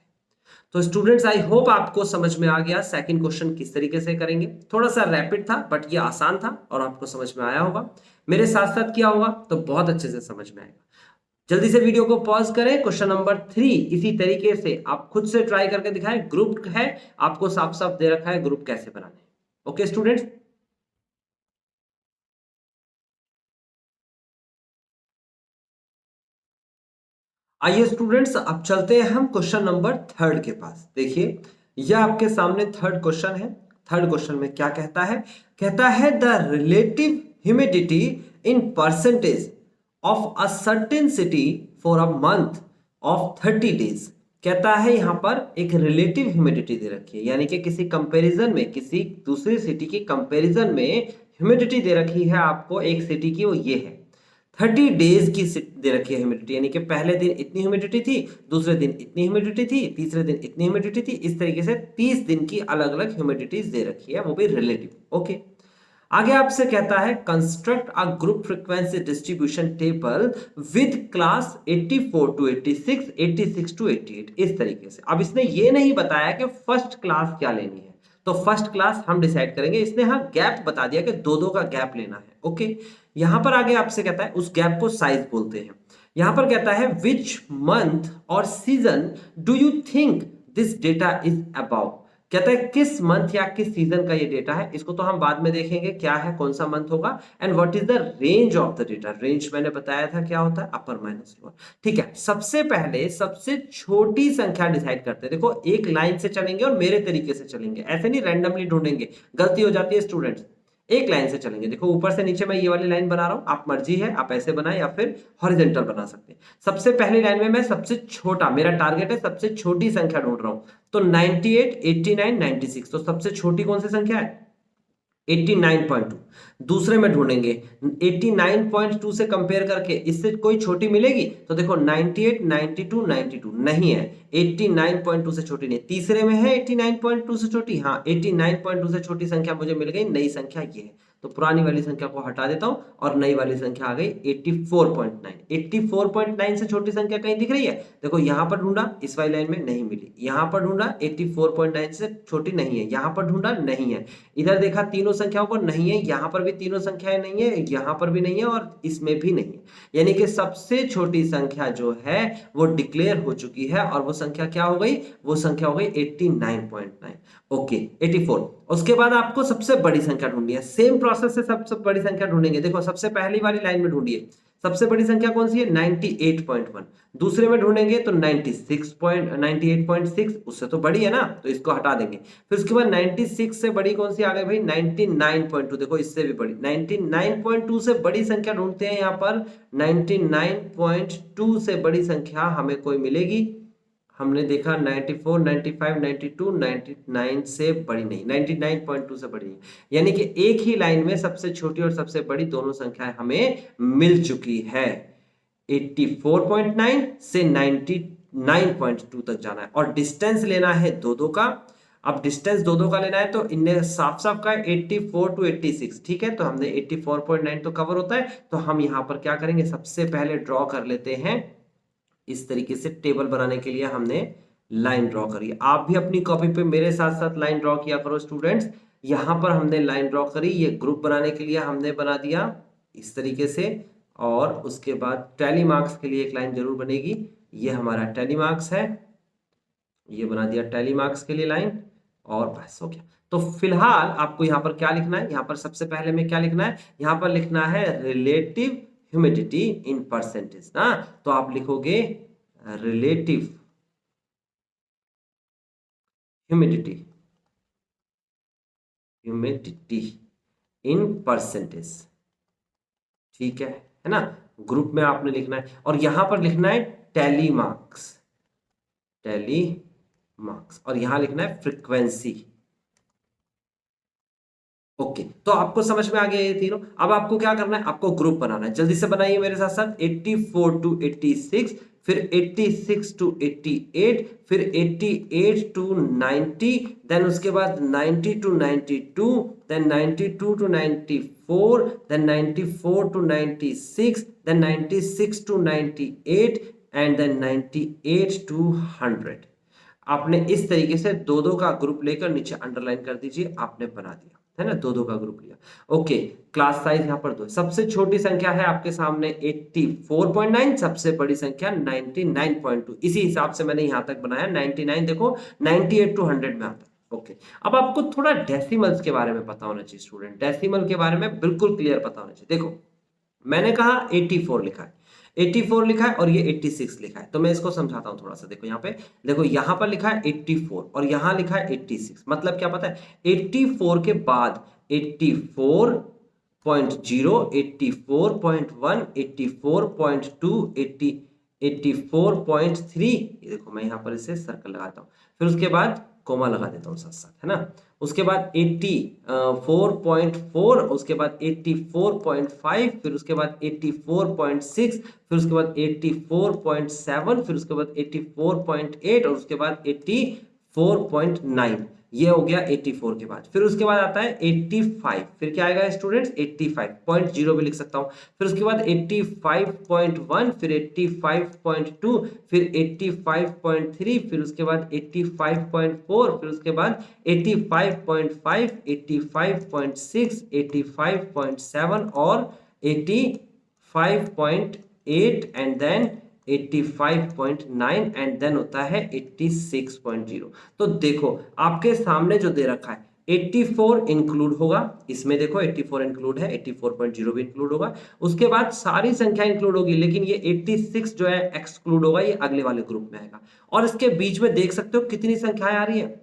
Speaker 1: तो स्टूडेंट्स आई होप आपको समझ में आ गया सेकंड क्वेश्चन किस तरीके से करेंगे। थोड़ा सा रैपिड था बट ये आसान था, और आपको समझ में आया होगा। मेरे साथ साथ किया होगा तो बहुत अच्छे से समझ में आएगा। जल्दी से वीडियो को पॉज करें। क्वेश्चन नंबर 3 इसी तरीके से आप खुद से ट्राई करके दिखाएं। ग्रुप है, आपको साफ साफ दे रखा है ग्रुप कैसे बनाने। ओके स्टूडेंट्स, आइए स्टूडेंट्स अब चलते हैं हम क्वेश्चन नंबर 3 के पास। देखिए यह आपके सामने थर्ड क्वेश्चन है। थर्ड क्वेश्चन में क्या कहता है, कहता है the relative humidity in percentage of a certain city for a month of 30 days. कहता है यहां पर एक रिलेटिव ह्यूमिडिटी दे रखी है, यानी कि किसी कंपैरिजन में, किसी दूसरी सिटी की कंपैरिजन में ह्यूमिडिटी दे रखी है आपको एक सिटी की, वो ये है 30 डेज की दे रखी है ह्यूमिडिटी, यानी कि पहले दिन इतनी ह्यूमिडिटी थी, दूसरे दिन इतनी ह्यूमिडिटी थी, तीसरे दिन इतनी ह्यूमिडिटी थी, इस तरीके से 30 दिन की अलग अलग ह्यूमिडिटीज दे रखी है, वो भी रिलेटिव। ओके, आगे आपसे कहता है construct a group frequency distribution table with class 84 to 86, 86 to 88, इस तरीके से। अब इसने ये नहीं बताया कि फर्स्ट क्लास क्या लेनी है, तो फर्स्ट क्लास हम डिसाइड करेंगे। इसने हाँ गैप बता दिया कि दो का गैप लेना है। ओके, यहां पर आगे आपसे कहता है उस गैप को साइज बोलते हैं। यहां पर कहता है विच मंथ और season do you think this data is about, कहता है किस मंथ या किस सीजन का ये डेटा है। इसको तो हम बाद में देखेंगे क्या है, कौन सा मंथ होगा। And what is the range of the data, range मैंने बताया था क्या होता है, अपर माइनस लोअर। ठीक है, सबसे पहले सबसे छोटी संख्या डिसाइड करते हैं। देखो एक लाइन से चलेंगे और मेरे तरीके से चलेंगे, ऐसे नहीं रैंडमली ढूंढेंगे, गलती हो जाती है स्टूडेंट्स। एक लाइन से चलेंगे, देखो ऊपर से नीचे मैं ये वाली लाइन बना रहा हूं, आप मर्जी है आप ऐसे बनाए या फिर हॉरिजॉन्टल बना सकते हैं। सबसे पहली लाइन में मैं सबसे छोटा, मेरा टारगेट है सबसे छोटी संख्या ढूंढ रहा हूं, तो 98, 89, 96, तो सबसे छोटी कौन सी संख्या है 89.2। दूसरे में ढूंढेंगे 89.2 से कंपेयर करके इससे कोई छोटी मिलेगी, तो देखो 98, 92, 92 नहीं है, 89.2 से छोटी नहीं। तीसरे में है 89.2 से छोटी, हाँ 89.2 से छोटी संख्या मुझे मिल गई, नई संख्या ये है, तो पुरानी वाली संख्या को हटा देता हूं और नई वाली संख्या आ गई 84.9। 84.9 से छोटी संख्या कहीं दिख रही है, देखो यहां पर ढूंढा इस वाली लाइन में नहीं मिली, यहां पर ढूंढा 84.9 से छोटी नहीं है, यहां पर ढूंढा नहीं है, इधर देखा तीनों संख्याओं को नहीं है, यहां पर भी तीनों संख्याएं नहीं है, यहां पर भी नहीं है और इसमें भी नहीं है। यानी कि सबसे छोटी संख्या जो है वो डिक्लेयर हो चुकी है और वो संख्या क्या हो गई, वो संख्या हो गई 89.9। ओके 84। उसके बाद आपको सबसे बड़ी संख्या ढूंढनी है, सेम प्रोसेस से सबसे बड़ी संख्या ढूंढेंगे। देखो सबसे पहली वाली लाइन में ढूंढिए, सबसे बड़ी संख्या कौन सी है 98.1। दूसरे में ढूंढेंगे तो 98.6, उससे तो बड़ी है ना, तो इसको हटा देंगे। फिर उसके बाद 96 से बड़ी कौन सी आ गई भाई 99.2, देखो इससे भी बड़ी 99.2 से बड़ी संख्या ढूंढते हैं यहाँ पर। 99.2 से बड़ी संख्या हमें कोई मिलेगी, हमने देखा 94, 95, 92, 99 से बड़ी नहीं, 99.2 से बड़ी नहीं। यानी कि एक ही लाइन में सबसे छोटी और सबसे बड़ी दोनों संख्याएं हमें मिल चुकी है। 84.9 से 99.2 तक जाना है और डिस्टेंस लेना है दो का। अब डिस्टेंस दो का लेना है तो इनने साफ साफ का 84 टू 86, ठीक है, तो हमने 84.9 तो कवर होता है, तो हम यहां पर क्या करेंगे, सबसे पहले ड्रॉ कर लेते हैं। इस तरीके से टेबल बनाने के लिए हमने लाइन ड्रॉ करी। आप भी अपनी कॉपी पे मेरे साथ साथ लाइन ड्रॉ किया करो स्टूडेंट्स। यहां पर हमने लाइन ड्रॉ करी, ये ग्रुप बनाने के लिए हमने बना दिया इस तरीके से, और उसके बाद टैली मार्क्स के लिए एक लाइन जरूर बनेगी, ये हमारा टैली मार्क्स है, ये बना दिया टैली मार्क्स के लिए लाइन, और बस हो गया। तो फिलहाल आपको यहाँ पर क्या लिखना है, यहाँ पर सबसे पहले में क्या लिखना है, यहाँ पर लिखना है रिलेटिव ह्यूमिडिटी इन परसेंटेज ना, तो आप लिखोगे relative humidity, humidity in percentage, ठीक है ना। ग्रुप में आपने लिखना है और यहां पर लिखना है टैली मार्क्स, टैली मार्क्स, और यहां लिखना है फ्रीक्वेंसी। ओके, तो आपको समझ में आ गया ये तीनों। अब आपको क्या करना है, आपको ग्रुप बनाना है, जल्दी से बनाइए मेरे साथ साथ। 84 टू 86, फिर 86 टू 88, फिर 88 टू 90, देन उसके बाद 90 to 92, then 92 to 94, then 94 to 96, then 96 to 98, and then 98 to 100। आपने इस तरीके से दो का ग्रुप लेकर नीचे अंडरलाइन कर दीजिए, आपने बना दिया है ना, दो का ग्रुप लिया। ओके, क्लास साइज यहां पर दो, सबसे छोटी संख्या है आपके सामने 84.9, सबसे बड़ी संख्या 99.2, इसी हिसाब से मैंने यहां तक बनाया। 99 देखो 98 टू 100 में आता है। ओके, अब आपको थोड़ा डेसिमल्स के बारे में पता होना चाहिए स्टूडेंट, डेसिमल के बारे में बिल्कुल क्लियर पता होना चाहिए। देखो मैंने कहा 84 लिखा है, 84 लिखा है और ये 86 लिखा है, तो मैं इसको समझाता हूं थोड़ा सा। देखो यहाँ पे, देखो यहाँ पर लिखा है 84 और यहाँ लिखा है 86, मतलब क्या पता है 84 के बाद 84.0, 84.1, 84.2, 84.3, देखो मैं यहाँ पर इसे सर्कल लगाता हूँ, फिर उसके बाद कोमा लगा देता हूँ साथ साथ, है ना। उसके बाद 84.4, उसके बाद 84.5, फिर उसके बाद 84.6, फिर उसके बाद 84.7, फिर उसके बाद 84.8 और उसके बाद 84.9। ये हो गया 84 के बाद। फिर उसके बाद आता है 85, फिर क्या आएगा स्टूडेंट्स 85.0 भी लिख सकता हूँ। फिर उसके बाद 85.1, फिर 85.2, फिर 85.3, फिर उसके बाद 85.4, फिर उसके बाद 85.5, 85.6, 85.7 और 85.8 एंड देन 85.9 एंड देन होता है 86.0। तो देखो आपके सामने जो दे रखा है 84 इंक्लूड होगा इसमें, देखो 84 इंक्लूड है, 84.0 भी इंक्लूड होगा, उसके बाद सारी संख्या इंक्लूड होगी, लेकिन ये 86 जो है एक्सक्लूड होगा, ये अगले वाले ग्रुप में आएगा। और इसके बीच में देख सकते हो कितनी संख्याएं आ रही है,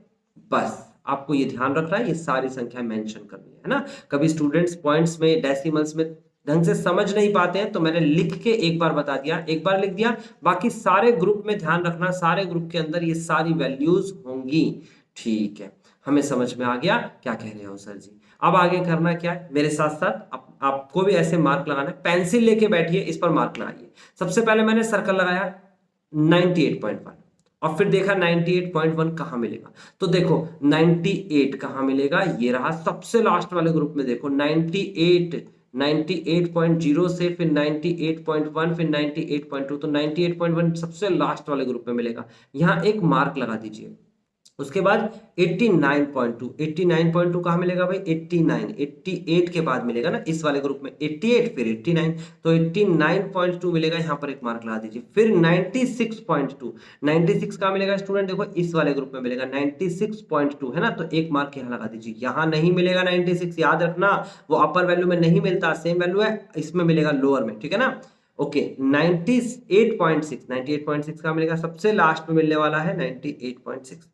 Speaker 1: बस आपको ये ध्यान रखना है, ये सारी संख्या मेंशन करनी है ना। कभी स्टूडेंट्स पॉइंट्स में, डेसिमल्स में ढंग से समझ नहीं पाते हैं, तो मैंने लिख के एक बार बता दिया, एक बार लिख दिया, बाकी सारे ग्रुप में ध्यान रखना, सारे ग्रुप के अंदर ये सारी वैल्यूज होंगी। ठीक है, हमें समझ में आ गया क्या कह रहे हो सर जी। अब आगे करना क्या है, मेरे साथ साथ आपको भी ऐसे मार्क लगाना है, पेंसिल लेके बैठिए, इस पर मार्क लगाइए। सबसे पहले मैंने सर्कल लगाया 98.1 और फिर देखा 98.1 कहां मिलेगा, तो देखो 98 कहां मिलेगा, ये रहा सबसे लास्ट वाले ग्रुप में। देखो 98.0 से फिर 98.1 फिर 98.2, तो 98.1 सबसे लास्ट वाले ग्रुप में मिलेगा, यहां एक मार्क लगा दीजिए। उसके बाद 89.2, 89.2 कहां मिलेगा भाई, 89, 88 के बाद मिलेगा ना इस वाले ग्रुप में, 88 फिर 89, तो 89.2 मिलेगा, यहां पर एक मार्क लगा दीजिए। फिर 96.2, 96 कहां मिलेगा स्टूडेंट, देखो इस वाले ग्रुप में मिलेगा 96.2, है ना, तो एक मार्क यहां लगा दीजिए। यहां नहीं मिलेगा 96, याद रखना वो अपर वैल्यू में नहीं मिलता, सेम वैल्यू है, इसमें मिलेगा लोअर में, ठीक है ना। ओके 98.6, 98.6 कहां मिलेगा, सबसे लास्ट में मिलने वाला है 98.6।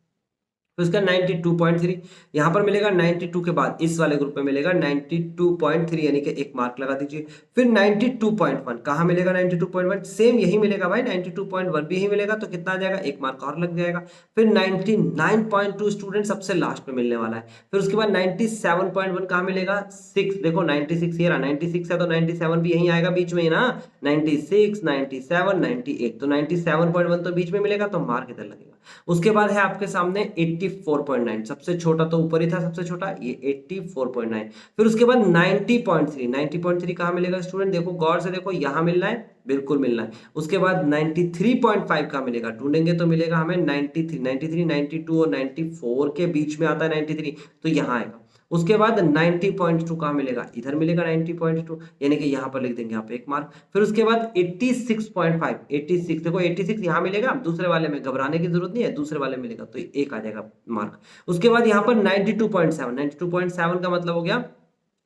Speaker 1: फिर उसका 92.3 यहां पर मिलेगा, 92 के बाद इस वाले ग्रुप में मिलेगा 92.3, यानी कि एक मार्क लगा दीजिए। फिर 92.1 कहां मिलेगा, 92.1 सेम यही मिलेगा भाई, 92.1 भी यही मिलेगा, तो कितना आ जाएगा, एक मार्क और लग जाएगा। फिर 99.2 स्टूडेंट सबसे लास्ट में मिलने वाला है। फिर उसके बाद 97.1 कहां मिलेगा, 6, देखो 96 ये रहा, 96 है तो 97 भी यही आएगा बीच में ही ना, 96, 97, 98, तो 97.1 तो बीच में मिलेगा, तो मार्क इधर लगेगा। उसके बाद है आपके सामने 84.9, सबसे छोटा तो ऊपर ही था, सबसे छोटा ये 84.9। फिर उसके बाद 90.3, 90.3 कहां मिलेगा स्टूडेंट, देखो गौर से देखो, यहां मिलना है, बिल्कुल मिलना है। उसके बाद 93.5 कहां मिलेगा, ढूंढेंगे तो मिलेगा हमें 93, 93, 92 और 94 के बीच में आता है 93, तो यहां आएगा। उसके बाद 90.2 कहां मिलेगा, इधर मिलेगा 90.2, यानी कि यहां पर लिख देंगे आप एक मार्क। फिर उसके बाद 86.5, 86 देखो 86 यहां मिलेगा, दूसरे वाले में घबराने की जरूरत नहीं है, दूसरे वाले में मिलेगा तो एक आ जाएगा मार्क। उसके बाद यहां पर 92.7, 92.7 का मतलब हो गया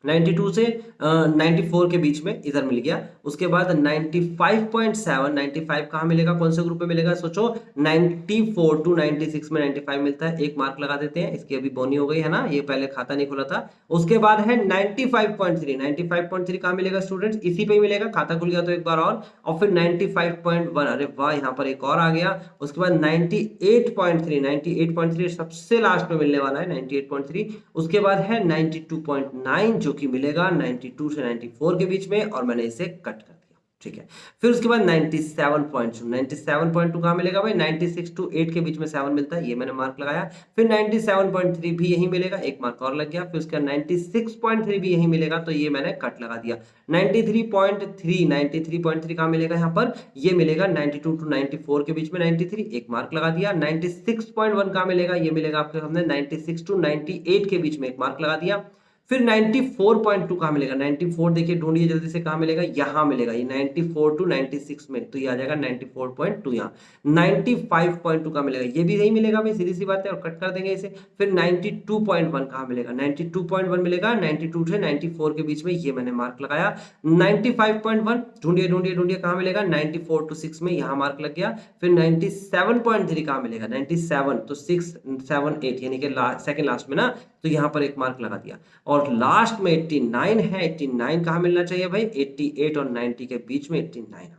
Speaker 1: 92 से 94 के बीच में, इधर मिल गया। उसके बाद 95.7, 95 कहां मिलेगा, कौन से ग्रुप में मिलेगा, सोचो 94 टू 96 में 95 मिलता है, एक मार्क लगा देते हैं, इसकी अभी बोनी हो गई है ना, ये पहले खाता नहीं खुला था। उसके बाद है 95.3, 95.3 कहां मिलेगा स्टूडेंट्स, इसी पे ही मिलेगा, खाता खुल गया तो एक बार और फिर 95.1, अरे वाह यहाँ पर एक और आ गया। उसके बाद 98.3, 98.3 सबसे लास्ट में मिलने वाला है 98.3। उसके बाद है 92.9 जो कि मिलेगा 92 से 94 के बीच में, और मैंने इसे कट कर दिया, ठीक है। फिर उसके बाद 97.2, 97.2 कहां मिलेगा भाई, 96 टू 8 के बीच में 7 मिलता है, ये मैंने मार्क लगाया। फिर 97.3 भी यही मिलेगा, एक मार्क और लग गया। फिर उसका 96.3 भी यही मिलेगा, तो ये मैंने कट लगा दिया। 93.3, 93.3 कहां मिलेगा, यहाँ पर ये मिलेगा 92 टू 94 के बीच में 93, एक मार्क लगा दिया। 96.1 कहां मिलेगा, ये मिलेगा आपके सामने 96 टू 98 के बीच में, एक मार्क लगा दिया। फिर 94.2 कहां मिलेगा, 94 देखिए ढूंढिए जल्दी से, कहां मिलेगा, यहां मिलेगा, ये 94 टू 96 में, तो ये आ जाएगा 94.2 यहाँ। 95.2 कहां मिलेगा, ये भी नहीं मिलेगा भाई, सीधी सी बात है, और कट कर देंगे इसे। फिर 92.1 कहां मिलेगा, 92.1 मिलेगा 92 से 94 के बीच में, ये मैंने मार्क लगाया। 95.1 ढूंढिए ढूंढिए ढूंढिए कहां मिलेगा, 94 टू 6 में, यहां मार्क लग गया। फिर 97.3 कहां मिलेगा, 97 तो 6 7 8 यानी कि सेकंड लास्ट में ना, तो यहां पर एक मार्क लगा दिया। और लास्ट में 89 है, 89 कहां मिलना चाहिए भाई, 88 और 90 के बीच में 89 आता है।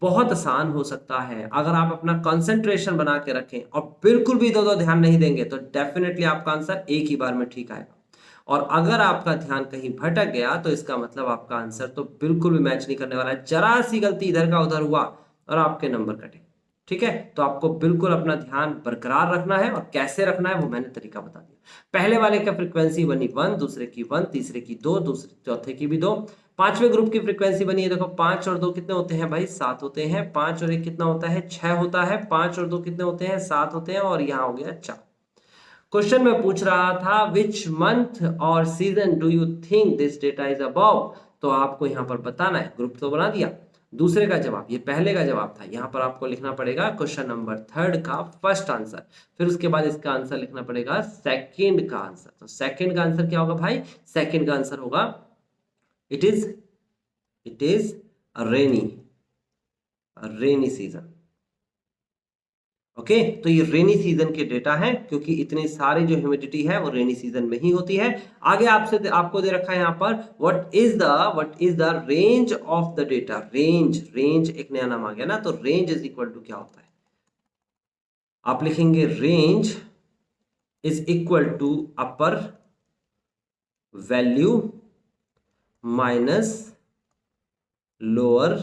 Speaker 1: बहुत आसान हो सकता है अगर आप अपना कंसंट्रेशन बना के रखें और बिल्कुल भी इधर उधर ध्यान नहीं देंगे तो डेफिनेटली आपका आंसर एक ही बार में ठीक आएगा। और अगर आपका ध्यान कहीं भटक गया तो इसका मतलब आपका आंसर तो बिल्कुल भी मैच नहीं करने वाला है। जरा सी गलती इधर का उधर हुआ और आपके नंबर कटे। ठीक है, तो आपको बिल्कुल अपना ध्यान बरकरार रखना है और कैसे रखना है वो मैंने तरीका बता दिया। पहले वाले का फ्रीक्वेंसी बनी 1, दूसरे की 1, तीसरे की 2, दूसरे चौथे की भी 2, पांचवें ग्रुप की फ्रीक्वेंसी बनी है। देखो 5 और 2 कितने होते हैं भाई? 7 होते हैं। 5 और 1 कितना होता है? 6 होता है। 5 और 2 कितने होते हैं? 7 होते हैं। और यहाँ हो गया 4। क्वेश्चन में पूछ रहा था विच मंथ और season do you think this data is above, तो आपको यहाँ पर बताना है। ग्रुप तो बना दिया, दूसरे का जवाब, ये पहले का जवाब था। यहाँ पर आपको लिखना पड़ेगा क्वेश्चन नंबर 3 का फर्स्ट आंसर, फिर उसके बाद इसका आंसर लिखना पड़ेगा सेकंड का आंसर। तो सेकंड का आंसर क्या होगा भाई? सेकंड का आंसर होगा it is rainy season. Okay, तो ये रेनी सीजन के डेटा है क्योंकि इतने सारे जो ह्यूमिडिटी है वो रेनी सीजन में ही होती है। आगे आपको दे रखा है यहाँ पर what is the range of the data. Range एक नया नाम आ गया ना, तो रेंज इज इक्वल टू क्या होता है? आप लिखेंगे range is equal to upper value minus lower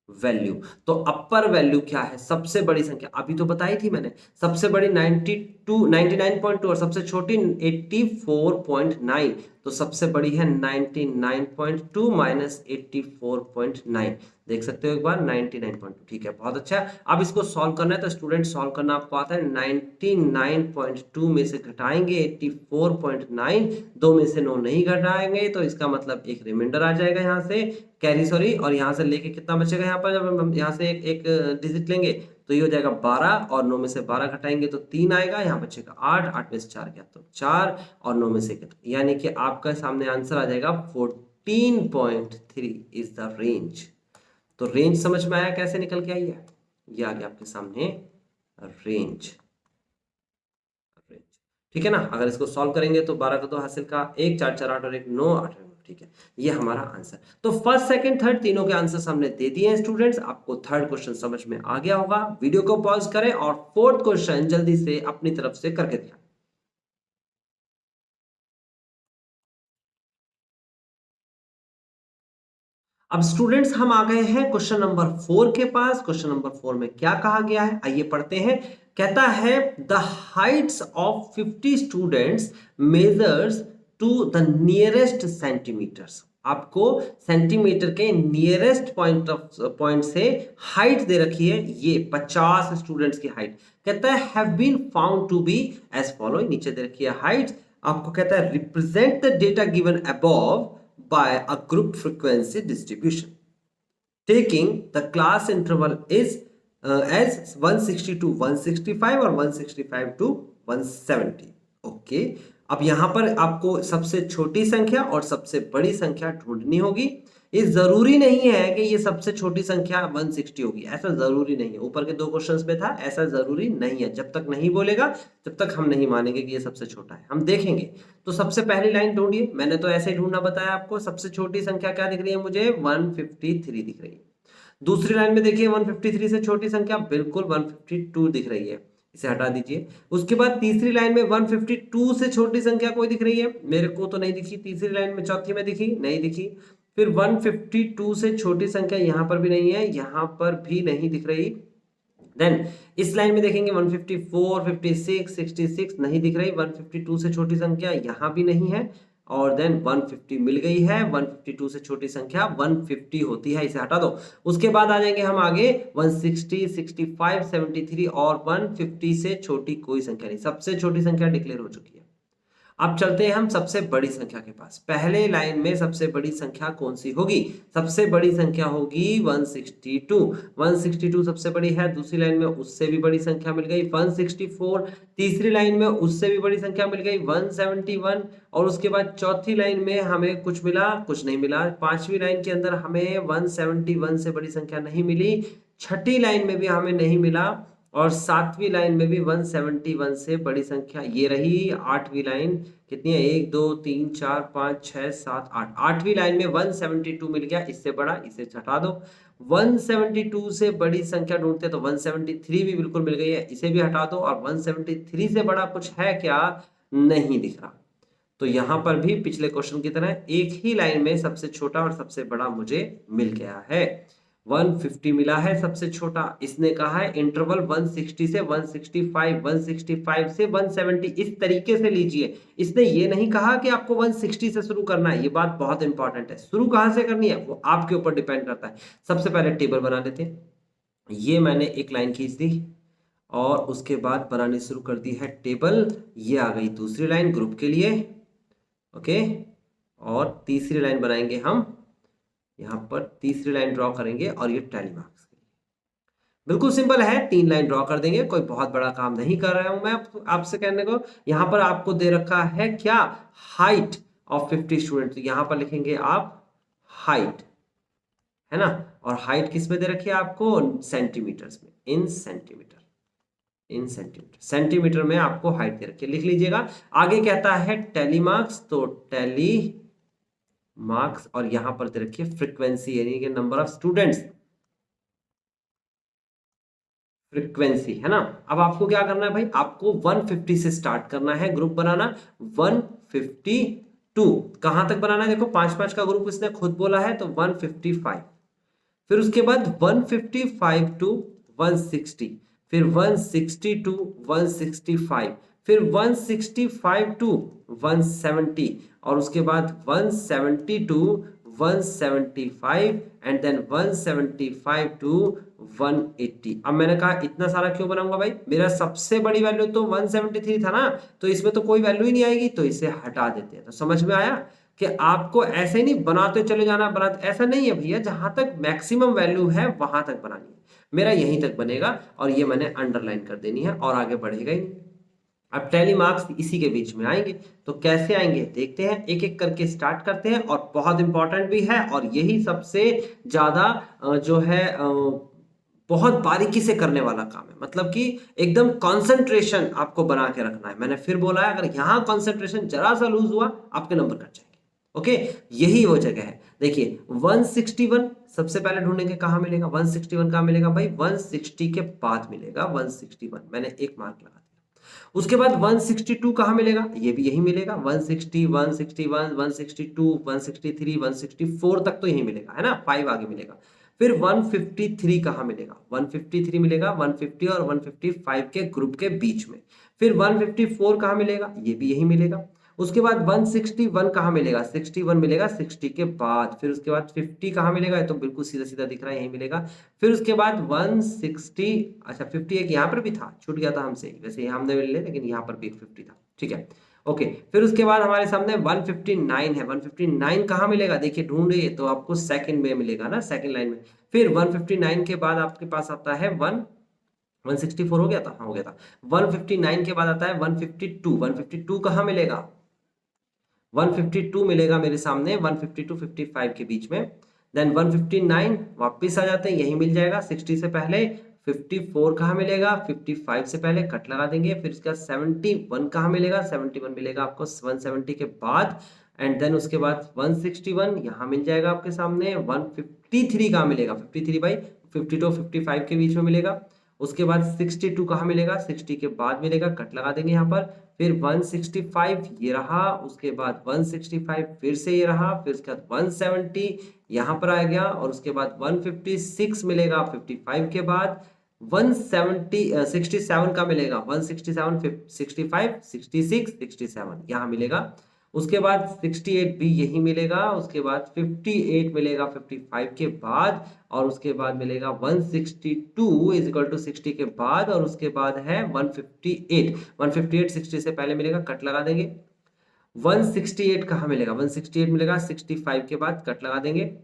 Speaker 1: value. तो अपर वैल्यू क्या है? सबसे बड़ी संख्या, अभी तो बताई थी मैंने, सबसे बड़ी 99.2 और सबसे छोटी 84.9। तो सबसे बड़ी है 99.2 माइनस 84.9। देख सकते हो एक बार 99.2। ठीक है, बहुत अच्छा। अब इसको सॉल्व करना है तो स्टूडेंट सॉल्व करना आपको आता है। 99.2 में से घटाएंगे 84.9, 2 में से 9 नहीं घटाएंगे तो इसका मतलब एक रिमाइंडर आ जाएगा यहाँ से, कैरी सॉरी, और यहाँ से लेके कितना बचेगा? यहाँ पर जब हम यहाँ से एक डिजिट लेंगे तो ये हो जाएगा 12, और 9 में से 12 घटाएंगे तो 3 आएगा, यहाँ बचेगा 8, 8 में से 4 गया तो 4, और 9 में से यानी कि आपका सामने आंसर आ जाएगा 14.3 इज द रेंज। तो रेंज समझ में आया कैसे निकल के आई है? ये आ गया आपके सामने रेंज। ठीक है ना? अगर इसको सॉल्व करेंगे तो 12 का 2 हासिल का, 1 4 4 8 और 1 9 8। ठीक है, ये हमारा आंसर। तो फर्स्ट सेकंड थर्ड तीनों के आंसर हमने दे दिए हैं स्टूडेंट्स। आपको थर्ड क्वेश्चन समझ में आ गया होगा। वीडियो को पॉज करें और फोर्थ क्वेश्चन जल्दी से अपनी तरफ से करके दिखाएं। अब स्टूडेंट्स हम आ गए हैं क्वेश्चन नंबर 4 के पास। क्वेश्चन नंबर 4 में क्या कहा गया है आइए पढ़ते हैं। कहता है the heights of 50 students measures to the nearest centimetres. आपको सेंटीमीटर के नियरेस्ट पॉइंट से हाइट दे रखी है, ये 50 स्टूडेंट्स की हाइट। कहता है have been found to be as follow, नीचे दे रखी है हाइट। आपको कहता है represent the data given above by a group frequency distribution taking the class interval is as 160 to 165 और 165 to 170। ओके, अब यहां पर आपको सबसे छोटी संख्या और सबसे बड़ी संख्या ढूंढनी होगी। ये जरूरी नहीं है कि ये सबसे छोटी संख्या 160 होगी, ऐसा जरूरी नहीं है। ऊपर के 2 क्वेश्चंस में था, ऐसा जरूरी नहीं है। जब तक नहीं बोलेगा तब तक हम नहीं मानेंगे कि ये सबसे छोटा है, हम देखेंगे। तो सबसे पहली लाइन ढूंढिए, मैंने तो ऐसे ही ढूंढना बताया आपको। सबसे छोटी संख्या क्या दिख रही है मुझे? 153 दिख रही है। दूसरी लाइन में देखिए 153 से छोटी संख्या बिल्कुल 152 दिख रही है, इसे हटा दीजिए। उसके बाद तीसरी लाइन में 152 से छोटी संख्या कोई दिख रही है? मेरे को तो नहीं दिखी। तीसरी लाइन में चौथी में दिखी? नहीं दिखी। फिर 152 से छोटी संख्या यहां पर भी नहीं है, यहां पर भी नहीं दिख रही। देन इस लाइन में देखेंगे 154, 56, 66 नहीं दिख रही। 152 से छोटी संख्या यहां भी नहीं है। और देन 150 मिल गई है। 152 से छोटी संख्या 150 होती है, इसे हटा दो। उसके बाद आ जाएंगे हम आगे 160, 65, 73 और 150 से छोटी कोई संख्या नहीं, सबसे छोटी संख्या डिक्लेयर हो चुकी है। अब चलते हैं हम सबसे बड़ी संख्या के पास। पहले लाइन में सबसे बड़ी संख्या कौन सी होगी? सबसे बड़ी संख्या होगी 162। 162 सबसे बड़ी है। दूसरी लाइन में उससे भी बड़ी संख्या मिल गई 164। तीसरी लाइन में उससे भी बड़ी संख्या मिल गई 171। और उसके बाद चौथी लाइन में हमें कुछ मिला? कुछ नहीं मिला। पांचवी लाइन के अंदर हमें 171 से बड़ी संख्या नहीं मिली। छठी लाइन में भी हमें नहीं मिला। और 7वीं लाइन में भी 171 से बड़ी संख्या ये रही। 8वीं लाइन कितनी है, 1 2 3 4 5 6 7 8, 8वीं लाइन में 172 मिल गया, इससे बड़ा इसे हटा दो। 172 से बड़ी संख्या ढूंढते तो 173 भी बिल्कुल मिल गई है, इसे भी हटा दो। और 173 से बड़ा कुछ है क्या, नहीं दिख रहा। तो यहां पर भी पिछले क्वेश्चन की तरह एक ही लाइन में सबसे छोटा और सबसे बड़ा मुझे मिल गया है। 150 मिला है सबसे छोटा, इसने कहा है इंटरवल 160 से 165, 165 से 170, इस तरीके से लीजिए। इसने ये नहीं कहा कि आपको 160 से शुरू करना है, ये बात बहुत इंपॉर्टेंट है। शुरू कहां से करनी है वो आपके ऊपर डिपेंड करता है। सबसे पहले टेबल बना लेते हैं। ये मैंने एक लाइन खींच दी और उसके बाद बनानी शुरू कर दी है टेबल। ये आ गई दूसरी लाइन ग्रुप के लिए, ओके। और तीसरी लाइन बनाएंगे हम, यहां पर तीसरी लाइन ड्रॉ करेंगे और ये टैली मार्क्स के लिए। बिल्कुल सिंपल है, 3 लाइन ड्रॉ कर देंगे, कोई बहुत बड़ा काम नहीं कर रहा हूं मैं आपसे कहने को। यहां पर आपको दे रखा है क्या, हाइट ऑफ 50 स्टूडेंट, तो यहां पर लिखेंगे आप हाइट, है ना। और हाइट किस में दे रखी है आपको, सेंटीमीटर्स में, इन सेंटीमीटर, इन सेंटीमीटर, सेंटीमीटर में आपको हाइट दे रखी है, लिख लीजिएगा। आगे कहता है टैली मार्क्स, तो टैली मार्क्स, और यहां पर दे रखिए फ्रीक्वेंसी, यानी कि नंबर ऑफ स्टूडेंट्स, फ्रीक्वेंसी, है ना। अब आपको क्या करना है भाई, आपको 150 से स्टार्ट करना है ग्रुप बनाना। 152 कहां तक बनाना है, देखो 5-5 का ग्रुप इसने खुद बोला है, तो 155, फिर उसके बाद 155 टू 160, फिर 160 टू 165, फिर 165 टू 170, और उसके बाद 170 टू 175, एंड देन 175 टू 180। अब मैंने कहा इतना सारा क्यों बनाऊंगा भाई, मेरा सबसे बड़ी वैल्यू तो 173 था ना, तो इसमें तो कोई वैल्यू ही नहीं आएगी, तो इसे हटा देते हैं। तो समझ में आया कि आपको ऐसे ही नहीं बनाते चले जाना, बनाते ऐसा नहीं है भैया, जहां तक मैक्सिमम वैल्यू है वहां तक बनानी है। मेरा यहीं तक बनेगा और ये मैंने अंडरलाइन कर देनी है और आगे बढ़ेगा ही नहीं। अब टैली मार्क्स इसी के बीच में आएंगे, तो कैसे आएंगे देखते हैं, एक एक करके स्टार्ट करते हैं। और बहुत इंपॉर्टेंट भी है, और यही सबसे ज्यादा जो है बहुत बारीकी से करने वाला काम है, मतलब कि एकदम कंसंट्रेशन आपको बना के रखना है। मैंने फिर बोला है, अगर यहां कंसंट्रेशन जरा सा लूज हुआ आपके नंबर कट जाएंगे, ओके। यही वो जगह है, देखिए 161 सबसे पहले ढूंढेंगे, कहां मिलेगा 161, कहां मिलेगा भाई 160 के बाद मिलेगा 161, मैंने एक मार्क लगा दिया। उसके बाद 162 कहां मिलेगा, ये भी यही मिलेगा, 160 161 162 163 164 तक तो यही मिलेगा, है ना, 5 आगे मिलेगा। फिर 153 कहां मिलेगा, 153 मिलेगा 150 और 155 के ग्रुप के बीच में। फिर 154 कहां मिलेगा, ये भी यही मिलेगा। उसके बाद 161 कहां मिलेगा, 61 मिलेगा 60 के बाद। फिर उसके बाद 50 कहां मिलेगा, ये तो बिल्कुल सीधा सीधा दिख रहा है, यही मिलेगा। फिर उसके बाद 160, अच्छा 50 एक यहाँ पर भी था, छूट गया था हमसे, वैसे यहाँ हमने ले, लेकिन यहाँ पर भी एक 50 था, ठीक है, ओके। फिर उसके बाद हमारे सामने 159 है, 159 कहां मिलेगा, देखिए ढूंढिए, तो आपको सेकंड में मिलेगा ना, सेकंड लाइन में। फिर 159 के बाद आपके पास आता है 164 हो गया था, हाँ हो गया था। 159 के बाद आता है 152, 152 कहां मिलेगा, 152 मिलेगा मेरे सामने 150 टू 55 के बीच में। देन 159 वापस आ जाते हैं, यही मिल जाएगा 60 से पहले। 54 कहाँ मिलेगा, 55 से पहले कट लगा देंगे। फिर उसके बाद 71 कहाँ मिलेगा, 71 मिलेगा आपको 170 के बाद। एंड देन उसके बाद 161 यहाँ मिल जाएगा आपके सामने। 153 कहाँ मिलेगा, 53 भाई 50 टू 55 के बीच में मिलेगा। उसके बाद 62 कहाँ मिलेगा, 60 के बाद मिलेगा, कट लगा देंगे यहाँ पर। फिर 165 ये रहा, उसके बाद 165 फिर से ये रहा, फिर उसके बाद 170 यहाँ पर आ गया, और उसके बाद 156 मिलेगा 55 के बाद। 67 का मिलेगा 167 65 66 67 यहाँ मिलेगा। उसके बाद 68 भी यही मिलेगा। उसके बाद 58 मिलेगा 55 के बाद, और उसके बाद मिलेगा 162 इज इक्वल टू 60 के बाद, और उसके बाद है 158 60 से पहले मिलेगा, कट लगा देंगे। 168 कहाँ मिलेगा, 168 मिलेगा 65 के बाद, कट लगा देंगे।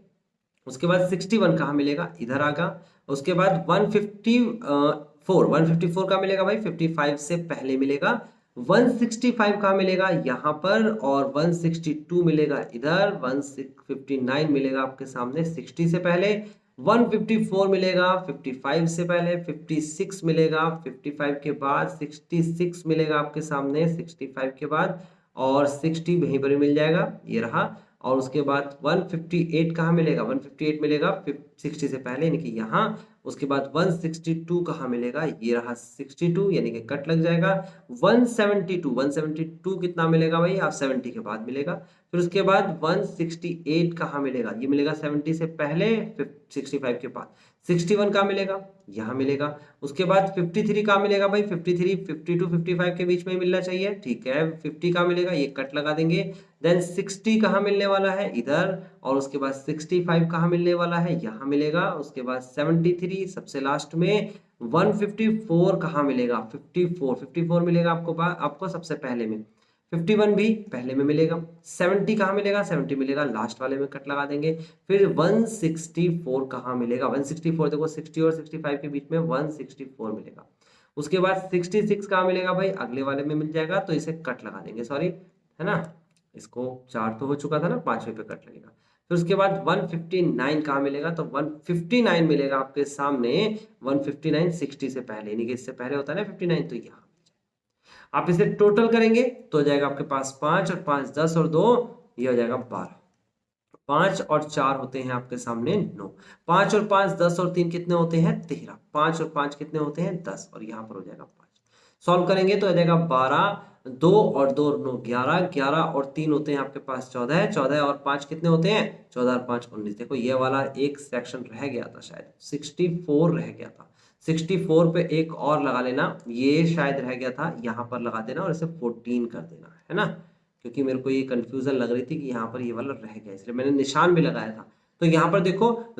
Speaker 1: उसके बाद 61 कहाँ मिलेगा, इधर आगा। उसके बाद 154 का मिलेगा भाई 55 से पहले मिलेगा। 165 कहाँ मिलेगा, यहाँ पर, और 162 मिलेगा इधर। 159 मिलेगा आपके सामने 60 से पहले। 154 मिलेगा 55 से पहले, 56 मिलेगा 55 के बाद, 66 मिलेगा आपके सामने 65 के बाद, और 60 वहीं पर मिल जाएगा, ये रहा। और उसके बाद 158 कहाँ मिलेगा, 158 मिलेगा 60 से पहले यानी कि यहाँ। उसके बाद 162 कहाँ मिलेगा, ये रहा 62 यानी कि कट लग जाएगा। 172 कितना मिलेगा भाई, आप 70 के बाद मिलेगा। फिर उसके बाद 168 कहाँ मिलेगा, ये मिलेगा 70 से पहले 65 के बाद। 61 कहाँ मिलेगा, यहाँ मिलेगा। उसके बाद 53 कहाँ मिलेगा भाई, 53 52 55 के बीच में मिलना चाहिए, ठीक है। 50 कहाँ मिलेगा, ये कट लगा देंगे। देन 60 कहाँ मिलने वाला है, इधर। और उसके बाद 65 कहाँ मिलने वाला है, यहाँ मिलेगा। उसके बाद 73 सबसे लास्ट में। 154 कहाँ मिलेगा, 54 मिलेगा आपको सबसे पहले में। 51 भी पहले में मिलेगा। 70 कहाँ मिलेगा, 70 मिलेगा लास्ट वाले में, कट लगा देंगे। फिर 164 कहाँ मिलेगा, 164 देखो 60 और 65 के बीच में 164 मिलेगा। उसके बाद 66 कहाँ मिलेगा भाई, अगले वाले में मिल जाएगा, तो इसे कट लगा देंगे, सॉरी, है ना। इसको 4 तो हो चुका था ना, 5वें पे कट लगेगा। फिर उसके बाद 159 कहाँ मिलेगा, तो 159 मिलेगा आपके सामने। 159 60 से पहले, यानी कि इससे पहले होता है ना 59, तो यहाँ आप इसे टोटल करेंगे तो हो जाएगा आपके पास 5 और 5 10 और 2, ये हो जाएगा 12। 5 और 4 होते हैं आपके सामने 9। 5 और 5 10 और 3 कितने होते हैं, 13। 5 और 5 कितने होते हैं, 10, और यहाँ पर हो जाएगा 5। सॉल्व करेंगे तो हो जाएगा 12, 2 और 2 9 11, 11 और 3 होते हैं आपके पास 14, 14 और 5 कितने होते हैं, 14 और 5 19। देखो ये वाला एक सेक्शन रह गया था, शायद 64 रह गया था। 64 पे एक और लगा लेना, ये शायद रह गया था, यहाँ पर लगा देना और इसे 14 कर देना, है ना। क्योंकि मेरे को ये कंफ्यूजन लग रही थी कि यहाँ पर ये वाला रह गया, इसलिए मैंने निशान भी लगाया था। तो यहाँ पर देखो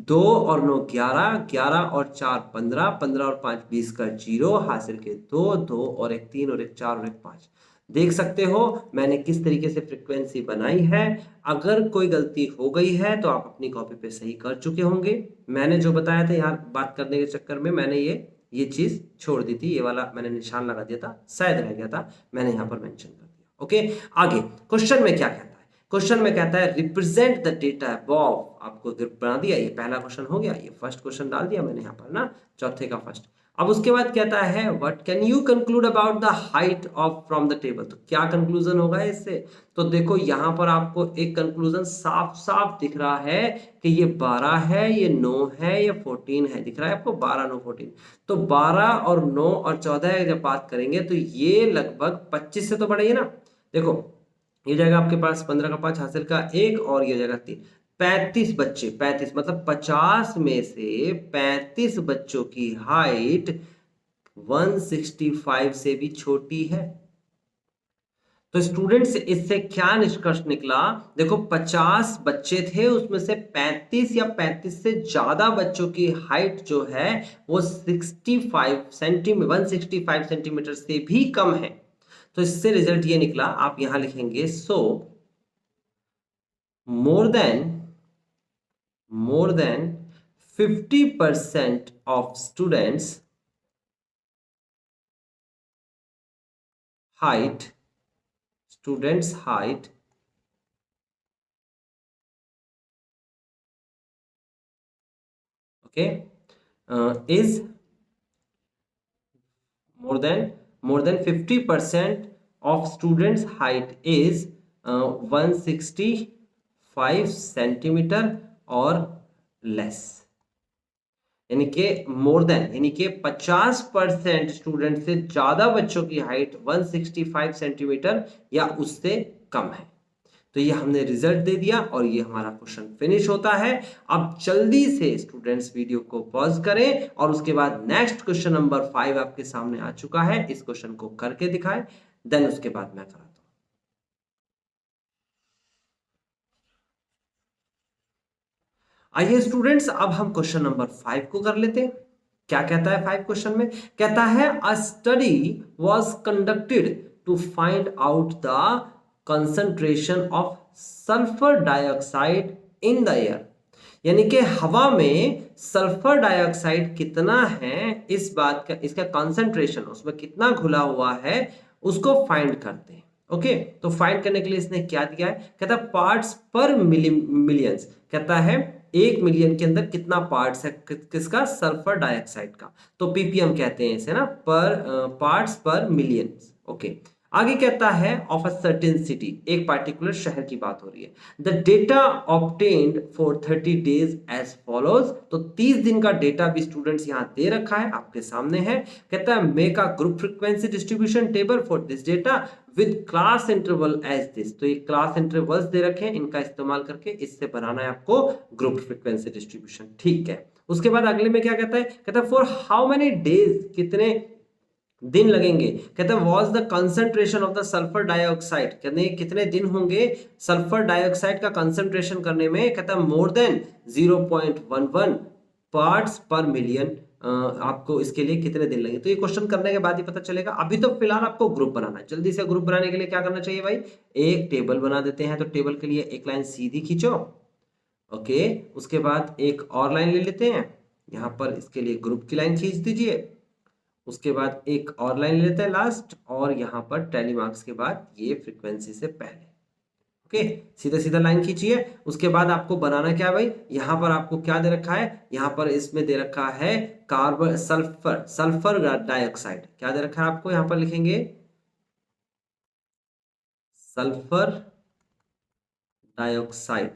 Speaker 1: 2 और 9 11, 11 और 4 15, 15 और 5 20 का 0, हासिल के 2, 2 और एक 3 और एक 4 और एक 5। देख सकते हो मैंने किस तरीके से फ्रीक्वेंसी बनाई है। अगर कोई गलती हो गई है तो आप अपनी कॉपी पे सही कर चुके होंगे। मैंने जो बताया था यहाँ बात करने के चक्कर में मैंने ये चीज छोड़ दी थी, ये वाला मैंने निशान लगा दिया था, शायद रह गया था, मैंने यहाँ पर मेंशन कर दिया। ओके, आगे क्वेश्चन में क्या कहता है, क्वेश्चन में कहता है रिप्रेजेंट द डेटा अबव। आपको बना दिया, ये पहला क्वेश्चन हो गया, ये फर्स्ट क्वेश्चन डाल दिया मैंने यहाँ पर ना, चौथे का फर्स्ट। अब उसके बाद कहता है what can you conclude about the height of from the table. तो क्या कंक्लूजन होगा इससे, तो देखो यहाँ पर आपको एक कंक्लूजन साफ साफ दिख रहा है कि ये 12 है, ये 9 है, ये 14 है, दिख रहा है आपको 12 9 14। तो 12 और 9 और 14 जब बात करेंगे तो ये लगभग 25 से तो बड़ा ही है ना। देखो ये जाएगा आपके पास 15 का 5 हासिल का 1, और ये जाएगा 3। 35 बच्चे, 35 मतलब 50 में से 35 बच्चों की हाइट 165 से भी छोटी है। तो स्टूडेंट्स इससे क्या निष्कर्ष निकला, देखो 50 बच्चे थे, उसमें से 35 या 35 से ज्यादा बच्चों की हाइट जो है वो 165 सेंटीमीटर से भी कम है। तो इससे रिजल्ट ये निकला, आप यहां लिखेंगे so more than 50% of students height okay is more than 50% of students height is 165 centimetre और लेस। यानी कि मोर देन यानी कि 50% स्टूडेंट से ज्यादा बच्चों की हाइट 165 सेंटीमीटर या उससे कम है। तो ये हमने रिजल्ट दे दिया और ये हमारा क्वेश्चन फिनिश होता है। अब जल्दी से स्टूडेंट्स वीडियो को पॉज करें और उसके बाद नेक्स्ट क्वेश्चन नंबर 5 आपके सामने आ चुका है, इस क्वेश्चन को करके दिखाएं, देन उसके बाद मैं कराता हूं। आइए स्टूडेंट्स अब हम क्वेश्चन नंबर 5 को कर लेते हैं। क्या कहता है 5 क्वेश्चन में, कहता है a study was conducted to find out the concentration of sulphur dioxide in the air. यानी कि हवा में सल्फर डाइऑक्साइड कितना है, इस बात का, इसका कंसंट्रेशन उसमें कितना घुला हुआ है उसको फाइंड करते हैं। ओके, तो फाइंड करने के लिए इसने क्या दिया है, कहता है पार्ट्स पर मिलियंस, कहता है 1 मिलियन के अंदर कितना पार्ट्स है किसका, सल्फर डाइऑक्साइड का, तो पीपीएम कहते हैं इसे ना, पर पार्ट्स पर मिलियन। ओके, आगे कहता है ऑफ अ सर्टेन सिटी, एक पार्टिकुलर शहर की बात हो रही है। The data obtained for 30 days as follows, तो 30 दिन का डेटा भी स्टूडेंट्स यहां दे रखा है, आपके सामने है। कहता है make a group frequency distribution table for this data with class interval as this, तो ये क्लास इंटरवल्स दे रखे हैं, इनका इस्तेमाल करके इससे बनाना है आपको ग्रुप फ्रीक्वेंसी डिस्ट्रीब्यूशन। ठीक है, उसके बाद अगले में क्या कहता है, कहता है फॉर हाउ मेनी डेज, कितने दिन लगेंगे। कहते हैं was the concentration of the sulphur dioxide, कहते हैं कितने दिन होंगे सल्फर डाइऑक्साइड का कंसंट्रेशन करने में। कहता है मोर देन 0.11 पार्ट्स पर मिलियन, आपको इसके लिए कितने दिन लगे, तो ये क्वेश्चन करने के बाद ही पता चलेगा। अभी तो फिलहाल आपको ग्रुप बनाना है, जल्दी से ग्रुप बनाने के लिए क्या करना चाहिए भाई, एक टेबल बना देते हैं। तो टेबल के लिए एक लाइन सीधी खींचो, ओके, उसके बाद एक और लाइन ले लेते हैं, यहां पर इसके लिए ग्रुप की लाइन खींच दीजिए, उसके बाद एक और लाइन लेते हैं लास्ट, और यहां पर टैली मार्क्स के बाद ये फ्रीक्वेंसी से पहले। ओके, सीधा सीधा लाइन खींचिए। उसके बाद आपको बनाना क्या है भाई, यहां पर आपको क्या दे रखा है, यहां पर इसमें दे रखा है कार्बन सल्फर, सल्फर डाइऑक्साइड, क्या दे रखा है आपको, यहां पर लिखेंगे सल्फर डाइऑक्साइड,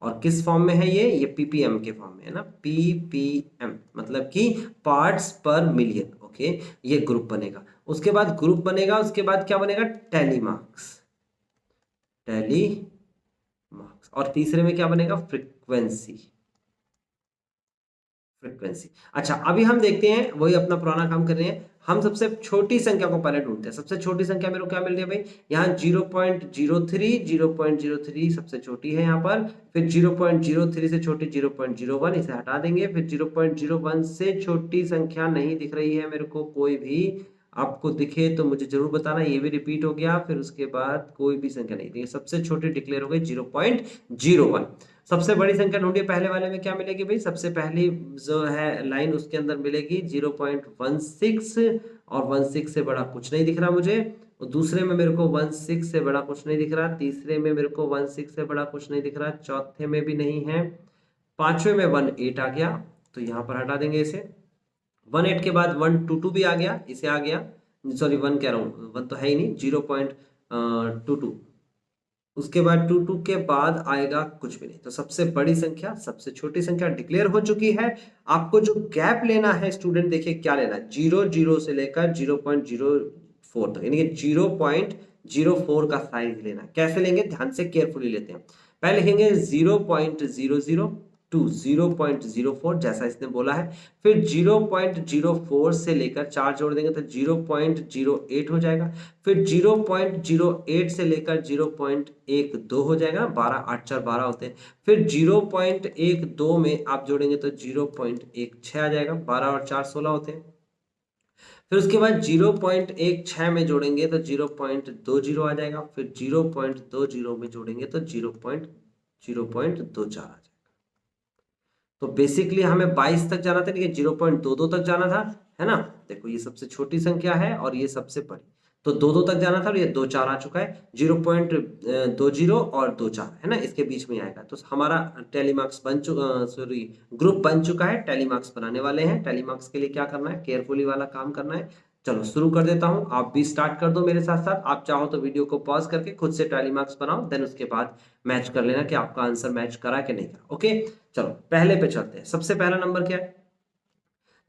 Speaker 1: और किस फॉर्म में है ये पीपीएम के फॉर्म में है ना, पीपीएम मतलब कि पार्ट्स पर मिलियन। ओके, ये ग्रुप बनेगा। उसके बाद ग्रुप बनेगा, उसके बाद क्या बनेगा, टैली मार्क्स, टैली मार्क्स, और तीसरे में क्या बनेगा, फ्रीक्वेंसी, फ्रीक्वेंसी। अच्छा, अभी हम देखते हैं, वही अपना पुराना काम कर रहे हैं, हम सबसे छोटी संख्या को पहले ढूंढते हैं। सबसे छोटी संख्या मेरे को क्या मिल रही है भाई, यहाँ 0.03, 0.03 सबसे छोटी है यहाँ पर, फिर 0.03 से छोटी 0.01, इसे हटा देंगे, फिर 0.01 से छोटी संख्या नहीं दिख रही है मेरे को कोई भी, आपको दिखे तो मुझे जरूर बताना, ये भी रिपीट हो गया। फिर उसके बाद कोई भी संख्या नहीं थी, सबसे छोटी डिक्लेयर हो गई 0.01। सबसे बड़ी संख्या ढूंढिए, पहले वाले में क्या मिलेगी भाई, सबसे पहली जो है लाइन उसके अंदर मिलेगी 0.16, और 16 से बड़ा कुछ नहीं दिख रहा मुझे, और दूसरे में मेरे को 16 से बड़ा कुछ नहीं दिख रहा, तीसरे में मेरे को 16 से बड़ा कुछ नहीं दिख रहा, चौथे में भी नहीं है, पांचवें में 18 आ गया, तो यहाँ पर हटा देंगे इसे। 18 के बाद 122 भी आ गया, इसे आ गया, सॉरी 1 कह रहा हूँ, 1 तो है ही नहीं, 0.22, उसके बाद 22 के बाद आएगा कुछ भी नहीं। तो सबसे बड़ी संख्या, सबसे छोटी संख्या डिक्लेयर हो चुकी है। आपको जो गैप लेना है स्टूडेंट, देखिए क्या लेना है, 00 से लेकर 0.04 तक, यानी कि 0.04 का साइज लेना है। कैसे लेंगे, ध्यान से केयरफुली लेते हैं। पहले लिखेंगे 0.00 टू 0.04 जैसा इसने बोला है, फिर 0.04 से लेकर 4 जोड़ देंगे तो 0.08 हो जाएगा, फिर 0.08 से लेकर 0.12 हो जाएगा, 12 8 4 12 होते हैं, फिर 0.12 में आप जोड़ेंगे तो 0.16 आ जाएगा, 12 और 4 16 होते हैं, फिर उसके बाद 0.16 में जोड़ेंगे तो 0.20 आ जाएगा, फिर 0.20 में जोड़ेंगे तो 0.24 आ जाएगा। तो बेसिकली हमें 22 तक जाना था, लेकिन 0.22 तक जाना था, है ना। देखो ये सबसे छोटी संख्या है और ये सबसे बड़ी, तो 2 तक जाना था और ये 2 आ चुका है, 0.20 और 2 है ना, इसके बीच में आएगा। तो हमारा टैली मार्क्स बन चुका, सॉरी ग्रुप बन चुका है। टैली मार्क्स बनाने वाले हैं। टैली मार्क्स के लिए क्या करना है, केयरफुली वाला काम करना है। चलो शुरू कर देता हूं, आप भी स्टार्ट कर दो मेरे साथ साथ। आप चाहो तो वीडियो को पॉज करके खुद से टैली मार्क्स बनाओ, देन उसके बाद मैच कर लेना कि आपका आंसर मैच करा कि नहीं करा। ओके, चलो पहले पे चलते हैं। सबसे पहला नंबर क्या है,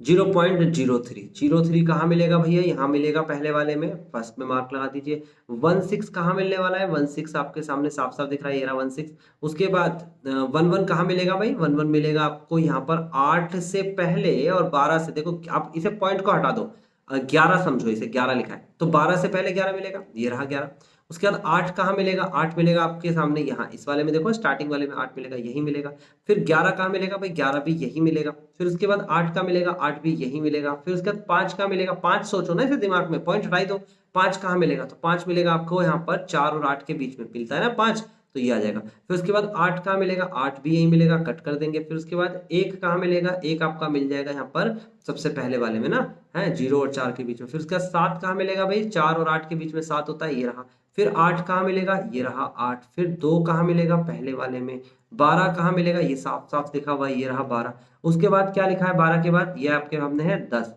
Speaker 1: 0.03। 03 कहाँ मिलेगा भैया, यहाँ मिलेगा पहले वाले में, फर्स्ट में मार्क लगा दीजिए। 16 कहाँ मिलने वाला है, 16 आपके सामने साफ साफ दिख रहा है, ये रहा 16। उसके बाद 11 कहाँ मिलेगा भाई, 11 मिलेगा आपको यहाँ पर 8 से पहले और 12 से। देखो आप इसे पॉइंट को हटा दो, 11 समझो, इसे 11 लिखा है तो 12 से पहले 11 मिलेगा, ये रहा 11। उसके बाद 8 कहाँ मिलेगा, 8 मिलेगा आपके सामने यहाँ, इस वाले में देखो स्टार्टिंग वाले में 8 मिलेगा, यही मिलेगा। फिर 11 कहाँ मिलेगा भाई, 11 भी यही मिलेगा। फिर उसके बाद 8 का मिलेगा, 8 भी यही मिलेगा। फिर उसके बाद 5 का मिलेगा, 5 सोचो ना इसे दिमाग में, पॉइंट हटाई दो। 5 कहाँ मिलेगा, तो 5 मिलेगा आपको यहाँ पर 4 और 8 के बीच में मिलता है ना 5, तो ये आ जाएगा। फिर उसके बाद 8 कहाँ मिलेगा, 8 भी यही मिलेगा, कट कर देंगे। फिर उसके बाद 1 कहाँ मिलेगा, 1 आपका मिल जाएगा यहाँ पर सबसे पहले वाले में ना, है 0 और 4 के बीच में। फिर उसके बाद 7 कहाँ मिलेगा भाई, 4 और 8 के बीच में 7 होता है, ये रहा। फिर 8 कहाँ मिलेगा, ये रहा 8। फिर 2 कहाँ मिलेगा, पहले वाले में। 12 कहाँ मिलेगा, ये साफ साफ लिखा हुआ है, ये रहा 12। उसके बाद क्या लिखा है 12 के बाद, ये आपके सामने है 10।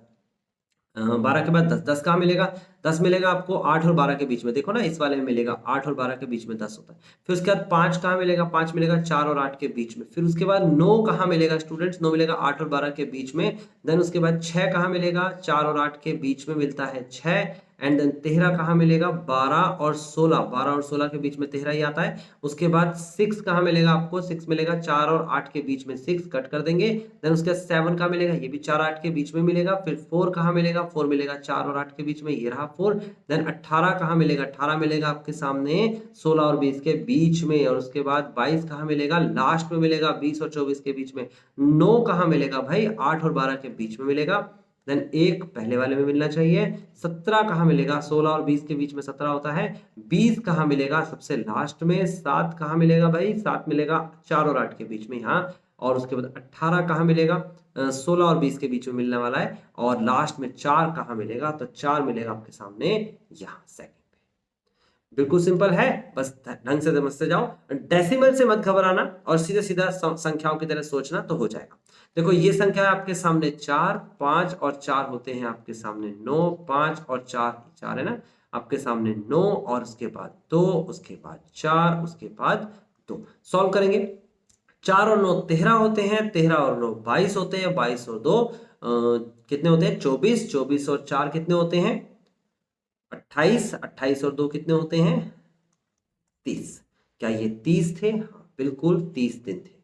Speaker 1: 12 के बाद 10, 10 कहाँ मिलेगा, 10 मिलेगा आपको 8 और 12 के बीच में। देखो ना इस वाले में मिलेगा 8 और 12 के बीच में 10 होता है। फिर उसके बाद 5 कहाँ मिलेगा, 5 मिलेगा 4 और 8 के बीच में। फिर उसके बाद 9 कहाँ मिलेगा स्टूडेंट्स, 9 मिलेगा 8 और 12 के बीच में। देन उसके बाद 6 कहाँ मिलेगा, 4 और 8 के बीच में मिलता है 6। एंड देन 13 कहाँ मिलेगा, 12 और 16, 12 और 16 के बीच में 13 ही आता है। उसके बाद 6 कहाँ मिलेगा आपको, 6 मिलेगा 4 और 8 के बीच में, 6 कट कर देंगे। देन उसके बाद 7 कहाँ मिलेगा, ये भी 4 8 के बीच में मिलेगा। फिर 4 कहाँ मिलेगा, 4 मिलेगा 4 और 8 के बीच में, ये रहा 4। देन 18 कहाँ मिलेगा, 18 मिलेगा आपके सामने 16 और 20 के बीच में। और उसके बाद 22 कहाँ मिलेगा, लास्ट में मिलेगा 20 और 24 के बीच में। 9 कहाँ मिलेगा भाई, 8 और 12 के बीच में मिलेगा। देन 1 पहले वाले में मिलना चाहिए। 17 कहाँ मिलेगा, 16 और 20 के बीच में 17 होता है। 20 कहाँ मिलेगा, सबसे लास्ट में। 7 कहाँ मिलेगा भाई, 7 मिलेगा 4 और 8 के बीच में यहाँ। और उसके बाद 18 कहाँ मिलेगा, 16 और 20 के बीच में मिलने वाला है। और लास्ट में 4 कहाँ मिलेगा, तो 4 मिलेगा आपके सामने यहाँ सेकंड पे। बिल्कुल सिंपल है, बस ढंग से समझते जाओ। डेसिमल से मत घबराना और सीधा सीधा संख्याओं की तरह सोचना तो हो जाएगा। देखो ये संख्या है आपके सामने 4, 5 और 4 होते हैं आपके सामने 9, 5 और 4 है ना आपके सामने 9। और उसके बाद 2, उसके बाद 4, उसके बाद 2। सॉल्व करेंगे। 4 और 9 13 होते हैं, 13 और 9 22 होते हैं, 22 और 2 कितने होते हैं, 24, 24 और 4 कितने होते हैं, 28, 28 और 2 कितने होते हैं, 30। क्या ये 30 थे, हाँ बिल्कुल 30 दिन थे।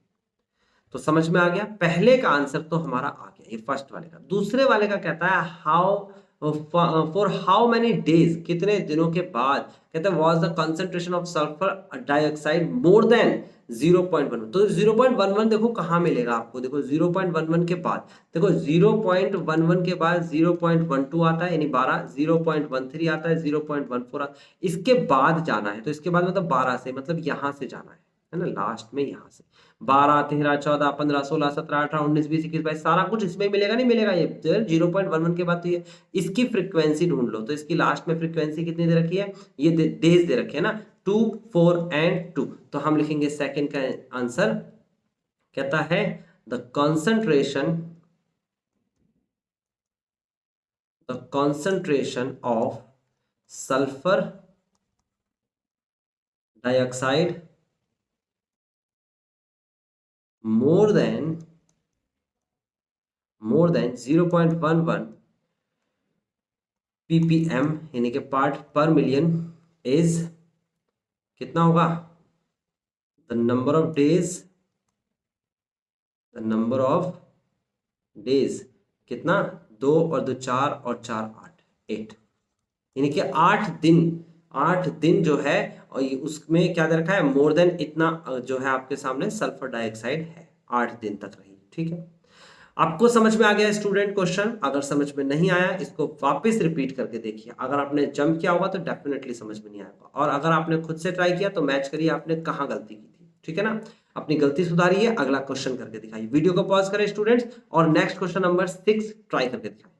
Speaker 1: तो समझ में आ गया, पहले का आंसर तो हमारा आ गया, ये फर्स्ट वाले का। दूसरे वाले का कहता है how for how many days, कितने दिनों के बाद, कहता है was the concentration of sulphur dioxide more than 0.11। तो 0.11 देखो कहाँ मिलेगा आपको, देखो 0.11 के बाद, देखो 0.11 के बाद 0.12 आता है यानी 12, 0.13 आता है, 0.14 आता है। इसके बाद जाना है, तो इसके बाद मतलब 12 से, मतलब यहां से जाना है ना, लास्ट में यहां से 12, 13, 14, 15, 16, 17, 18, 19, 20, 21, 22 सारा कुछ इसमें मिलेगा, नहीं मिलेगा। ये 0.11 के बाद तो ये इसकी फ्रीक्वेंसी ढूंढ लो। तो इसकी लास्ट में फ्रीक्वेंसी कितनी दे रखी है, ये डेज दे रखे है ना, 2, 4 एंड 2। तो हम लिखेंगे सेकंड का आंसर, कहता है the concentration of sulfur dioxide more than 0.11 ppm यानी कि पार्ट पर मिलियन इज कितना होगा, द नंबर ऑफ डेज कितना, 2 और 2 4 और 4 8 यानी कि 8 दिन जो है, और उसमें क्या दे रखा है, मोर देन इतना जो है आपके सामने सल्फर डाइऑक्साइड है, 8 दिन तक रही। ठीक है, आपको समझ में आ गया स्टूडेंट क्वेश्चन? अगर समझ में नहीं आया इसको वापस रिपीट करके देखिए। अगर आपने जंप किया होगा तो डेफिनेटली समझ में नहीं आएगा, और अगर आपने खुद से ट्राई किया तो मैच करिए आपने कहाँ गलती की थी। ठीक है ना, अपनी गलती सुधारिए, अगला क्वेश्चन करके दिखाइए। वीडियो को पॉज करें स्टूडेंट्स और नेक्स्ट क्वेश्चन नंबर 6 ट्राई करके दिखाइए।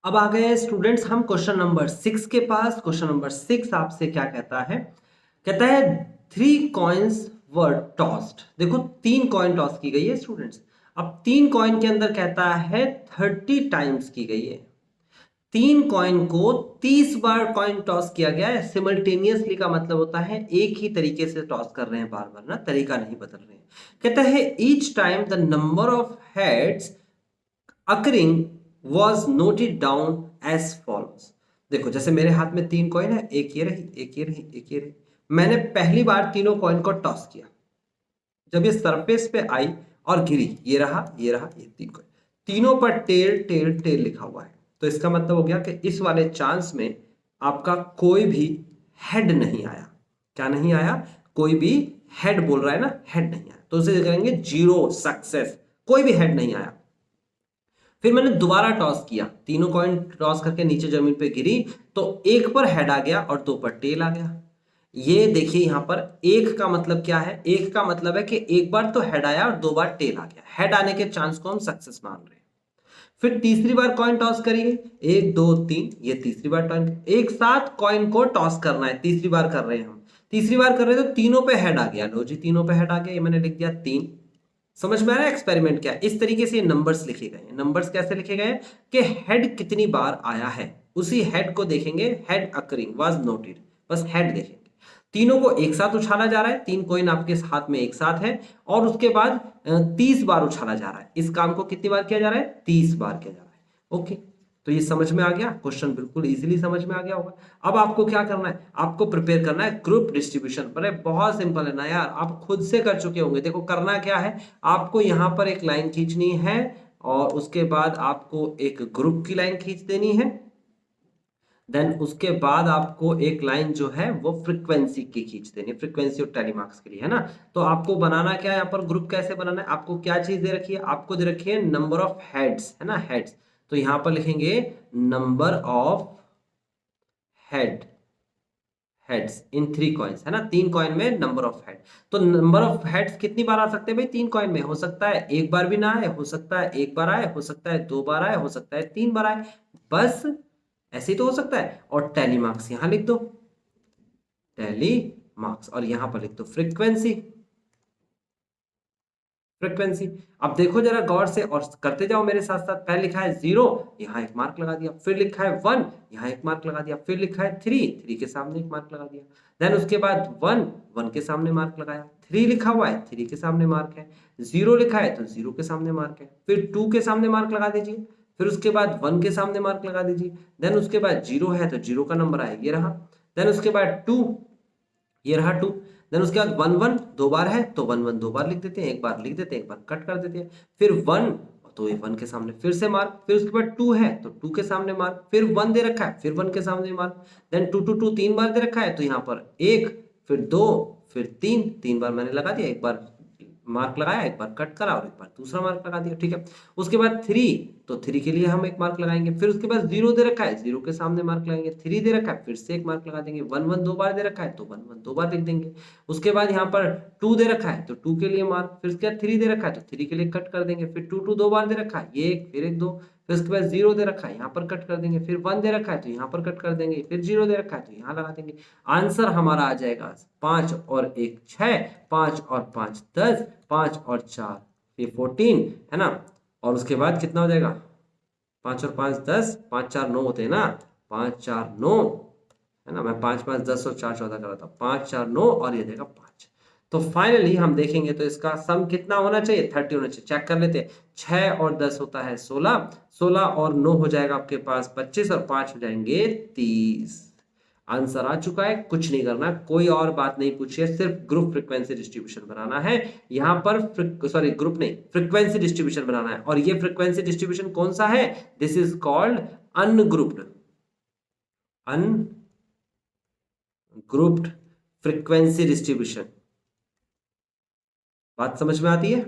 Speaker 1: अब आ गए स्टूडेंट्स हम क्वेश्चन नंबर 6 के पास। क्वेश्चन नंबर 6 आपसे क्या कहता है, कहता है 3 कॉइन्स वर टॉस्ड। देखो 3 कॉइन टॉस की गई है स्टूडेंट्स। अब 3 कॉइन के अंदर कहता है 30 टाइम्स की गई है। 3 कॉइन को 30 बार कॉइन टॉस किया गया है। सिमल्टेनियसली का मतलब होता है एक ही तरीके से टॉस कर रहे हैं, बार बार ना, तरीका नहीं बदल रहे हैं। कहता है each time the number of heads occurring was noted down as follows। देखो जैसे मेरे हाथ में 3 कॉइन है, एक ये रही, एक ये रही, एक ये रही। मैंने पहली बार तीनों कॉइन को टॉस किया, जब ये सरफेस पे आई और गिरी, ये रहा, ये रहा, ये 3 कॉइन, तीनों पर टेल टेल टेल लिखा हुआ है। तो इसका मतलब हो गया कि इस वाले चांस में आपका कोई भी हेड नहीं आया। क्या नहीं आया, कोई भी हेड बोल रहा है ना, हेड नहीं आया, तो उसे करेंगे 0 सक्सेस, कोई भी हेड नहीं आया। फिर मैंने दोबारा टॉस किया, तीनों कॉइन टॉस करके नीचे जमीन पे गिरी, तो एक पर हेड आ गया और 2 पर टेल आ गया। ये देखिए यहां पर एक का मतलब क्या है, एक का मतलब है कि एक बार तो हेड आया और 2 बार टेल आ गया। हेड आने के चांस को हम सक्सेस मान रहे हैं। फिर तीसरी बार कॉइन टॉस करिए, 1 2 3, ये तीसरी बार टॉइन, एक साथ कॉइन को टॉस करना है, तीसरी बार कर रहे हैं हम, तीसरी बार कर रहे हैं तो तीनों पे हेड आ गया, लो जी तीनों पे हेड आ गया, ये मैंने लिख दिया 3। समझ में आ रहा है एक्सपेरिमेंट क्या? इस तरीके से ये नंबर्स लिखे गए हैं। नंबर्स कैसे लिखे गए हैं कि हेड कितनी बार आया है, उसी हेड को देखेंगे, हेड अकरिंग वाज नोटेड, बस हेड देखेंगे। तीनों को एक साथ उछाला जा रहा है, 3 कॉइन आपके हाथ में एक साथ है, और उसके बाद 30 बार उछाला जा रहा है। इस काम को कितनी बार किया जा रहा है? 30 बार किया जा रहा है। ओके, तो ये समझ में आ गया, क्वेश्चन बिल्कुल इजीली समझ में आ गया होगा। अब आपको क्या करना है? आपको प्रिपेयर करना है ग्रुप डिस्ट्रीब्यूशन पर। बहुत सिंपल है ना यार, आप खुद से कर चुके होंगे। देखो करना क्या है, आपको यहां पर एक लाइन खींचनी है और उसके बाद आपको एक ग्रुप की लाइन खींच देनी है। देन उसके बाद आपको एक लाइन जो है वो फ्रीक्वेंसी की खींच देनी है, फ्रीक्वेंसी और टेलीमार्क्स के लिए, है ना। तो आपको बनाना क्या है यहाँ पर, ग्रुप कैसे बनाना है? आपको क्या चीज दे रखी है? आपको दे रखी है नंबर ऑफ हेड्स, है ना, हेड्स। तो यहां पर लिखेंगे number of head, heads in 3 coins, है ना, 3 कॉइन में नंबर ऑफ हेड। तो नंबर ऑफ हेड्स कितनी बार आ सकते हैं भाई 3 कॉइन में? हो सकता है एक बार भी ना आए, हो सकता है एक बार आए, हो सकता है 2 बार आए, हो सकता है 3 बार आए, बस ऐसे ही तो हो सकता है। और टैली मार्क्स यहां लिख दो, टैली मार्क्स, और यहां पर लिख दो फ्रीक्वेंसी, फ्रीक्वेंसी। अब देखो जरा गौर से और करते जाओ मेरे साथ साथ। पहले लिखा है 0, यहाँ एक मार्क लगा दिया, फिर लिखा है 1, यहाँ एक मार्क लगा दिया, फिर लिखा है 3, 3 के सामने एक मार्क लगा दिया, देन उसके बाद 1, 1 के सामने मार्क लगाया, 3 लिखा हुआ है, 3 के सामने मार्क है, 0 लिखा है तो 0 के सामने मार्क है, फिर 2 के सामने मार्क लगा दीजिए, फिर उसके बाद 1 के सामने मार्क लगा दीजिए, देन उसके बाद 0 है तो 0 का नंबर आया, ये रहा, देन उसके बाद 2, ये रहा 2, देन उसके बाद 1 1 दो बार है तो 1 1 दो बार लिख देते हैं, एक बार लिख देते हैं, एक बार कट कर देते हैं, फिर 1 तो 1 के सामने फिर से मार्क, फिर उसके बाद 2 है तो 2 के सामने मार्क, फिर 1 दे रखा है, फिर 1 के सामने मार्क, देन 2 2 2 3 बार दे रखा है तो यहाँ पर 1, फिर 2, फिर 3, 3 बार मैंने लगा दिया, एक बार मार्क लगाया, एक बार कट करा और एक बार दूसरा मार्क लगा दिया, ठीक है। उसके बाद 3, तो 3 के लिए हम एक मार्क लगाएंगे, फिर उसके बाद 0 दे रखा है, 0 के सामने मार्क लगाएंगे, 3 दे रखा है, फिर से एक मार्क लगा देंगे, 1 1 दो बार दे रखा है तो 1 1 दो बार लिख देंगे। उसके बाद यहाँ पर 2 दे रखा है तो 2 के लिए मार्क, फिर उसके बाद 3 दे रखा है तो 3 के लिए कट कर देंगे, फिर 2 2 दो बार दे रखा है, ये एक, फिर एक 2, फिर उसके बाद 0 दे रखा है, यहाँ पर कट कर देंगे, फिर 1 दे रखा है तो यहाँ पर कट कर देंगे, फिर 0 दे रखा है तो यहाँ लगा देंगे। आंसर हमारा आ जाएगा 5 और 1 6, 5 और 5 10, 5 और 4 ये 14, है ना। और उसके बाद कितना हो जाएगा? 5 और 5 10, 5 4 9 होते हैं ना, 5 4 9, है ना। मैं 5 5 10 और 4 14 कर रहा था, 5 4 9 और ये देगा 5। तो फाइनली हम देखेंगे तो इसका सम कितना होना चाहिए? 30 होना चाहिए। चेक कर लेते हैं, 6 और 10 होता है 16, 16 और 9 हो जाएगा आपके पास 25 और 5 हो जाएंगे 30। आंसर आ चुका है, कुछ नहीं करना, कोई और बात नहीं पूछी है, सिर्फ ग्रुप फ्रीक्वेंसी डिस्ट्रीब्यूशन बनाना है। यहां पर सॉरी ग्रुप नहीं, फ्रीक्वेंसी डिस्ट्रीब्यूशन बनाना है। और ये फ्रीक्वेंसी डिस्ट्रीब्यूशन कौन सा है? This is called ungrouped, ungrouped frequency distribution. बात समझ में आती है?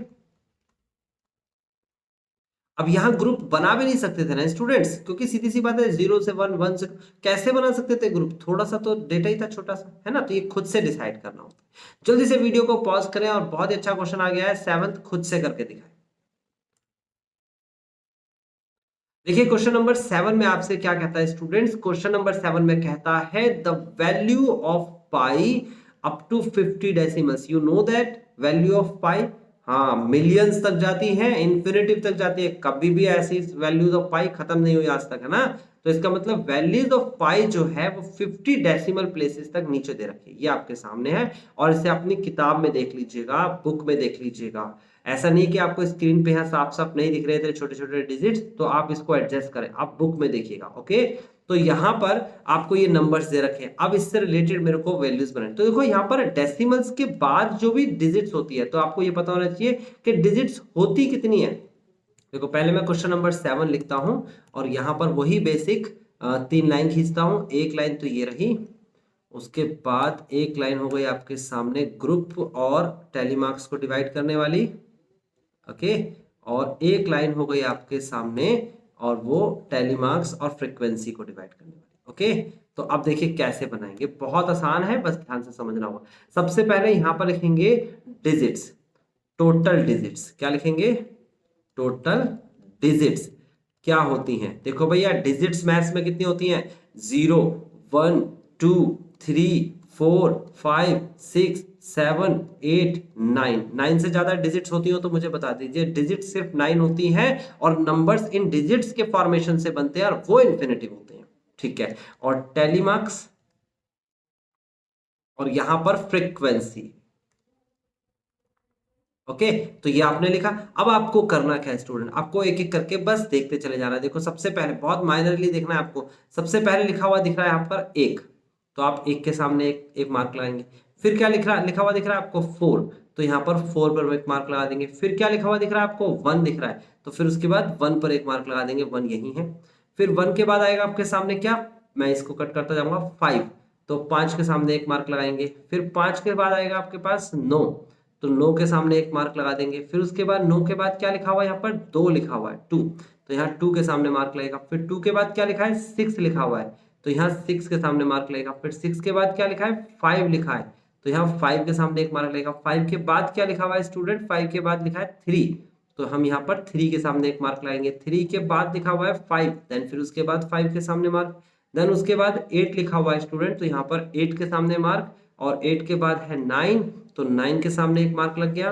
Speaker 1: अब यहां ग्रुप बना भी नहीं सकते थे ना स्टूडेंट्स, क्योंकि सीधी सी बात है 0 से 1 1 से कैसे बना सकते थे ग्रुप? थोड़ा सा तो डेटा ही था छोटा सा, है ना। तो ये खुद से डिसाइड करना होता है। जल्दी से वीडियो को पॉज करें, और बहुत ही अच्छा क्वेश्चन आ गया है 7th, खुद से करके दिखाएं। देखिए क्वेश्चन नंबर 7 में आपसे क्या कहता है स्टूडेंट्स? क्वेश्चन नंबर 7 में कहता है the value of pi up to 50 decimals, you know that value of pi, हाँ मिलियंस तक जाती है, इंफिनिटिव तक जाती है, कभी भी ऐसी वैल्यूज ऑफ पाई खत्म नहीं हुई आज तक, है ना। तो इसका मतलब वैल्यूज ऑफ पाई जो है वो 50 डेसिमल प्लेसेस तक नीचे दे रखी है, ये आपके सामने है। और इसे अपनी किताब में देख लीजिएगा, बुक में देख लीजिएगा। ऐसा नहीं कि आपको स्क्रीन पे यहाँ साफ साफ नहीं दिख रहे थे छोटे छोटे डिजिट्स, तो आप इसको एडजस्ट करें, आप बुक में देखिएगा, ओके। तो यहाँ पर आपको ये नंबर्स दे रखे हैं, अब इससे रिलेटेड मेरे को वैल्यूज बनाए। तो देखो यहाँ पर डेसिमल्स के बाद जो भी डिजिट्स होती है, तो आपको ये पता होना चाहिए कि डिजिट्स होती कितनी है। देखो पहले मैं क्वेश्चन नंबर 7 लिखता हूं, और यहाँ पर वही बेसिक 3 लाइन खींचता हूं। एक लाइन तो ये रही, उसके बाद एक लाइन हो गई आपके सामने ग्रुप और टेलीमार्क्स को डिवाइड करने वाली, ओके। और एक लाइन हो गई आपके सामने, और वो टेलीमार्क्स और फ्रीक्वेंसी को डिवाइड करने वाली, ओके। तो अब देखिए कैसे बनाएंगे, बहुत आसान है, बस ध्यान से समझना होगा। सबसे पहले यहां पर लिखेंगे डिजिट्स, टोटल डिजिट्स, क्या लिखेंगे? Total digits. क्या होती हैं? देखो भैया डिजिट्स मैथ्स में कितनी होती हैं? 0, 1, 2, 3, 4, 5, 6, 7, 8, 9। 9 से ज्यादा डिजिट्स होती हो तो मुझे बता दीजिए। डिजिट्स सिर्फ 9 होती हैं और नंबर्स इन डिजिट्स के फॉर्मेशन से बनते हैं और वो इन्फिनिटिव होते हैं, ठीक है। और टेली मार्क्स और यहां पर फ्रीक्वेंसी, ओके। तो ये आपने लिखा। अब आपको करना क्या है स्टूडेंट, आपको एक एक करके बस देखते चले जाना है। देखो सबसे पहले बहुत माइनरली देखना है आपको। सबसे पहले लिखा हुआ दिख रहा है यहाँ पर 1, तो आप 1 के सामने एक मार्क लगाएंगे। फिर क्या लिखा हुआ दिख रहा है आपको 4, तो यहाँ पर 4 पर एक मार्क लगा देंगे। फिर क्या लिखा हुआ दिख रहा है आपको 1 दिख रहा है, तो फिर उसके बाद 1 पर एक मार्क लगा देंगे, 1 यही है। फिर 1 के बाद आएगा आपके सामने क्या, मैं इसको कट करता जाऊंगा 5, तो 5 के सामने एक मार्क लगाएंगे। फिर 5 के बाद आएगा आपके पास 9, तो 9 के सामने एक मार्क लगा देंगे। फिर उसके बाद 9 के बाद क्या लिखा हुआ है यहाँ पर 2 लिखा हुआ है 2, तो यहाँ 2 के सामने मार्क लगेगा। फिर 2 के बाद क्या लिखा है 6 लिखा हुआ है, तो यहाँ 6 के सामने मार्क लगेगा। फिर 6 के बाद क्या लिखा है 5 लिखा है, तो यहाँ 5 के सामने एक मार्क लगेगा। 5 के बाद क्या लिखा हुआ है स्टूडेंट, 5 के बाद लिखा है 3, तो हम यहाँ पर 3 के सामने एक मार्क लगाएंगे। 3 के बाद लिखा हुआ है 5, देन फिर उसके बाद 5 के सामने मार्क, देन उसके बाद 8 लिखा हुआ है स्टूडेंट, तो यहाँ पर 8 के सामने मार्क, और 8 के बाद है 9, तो 9 के सामने एक मार्क लग गया।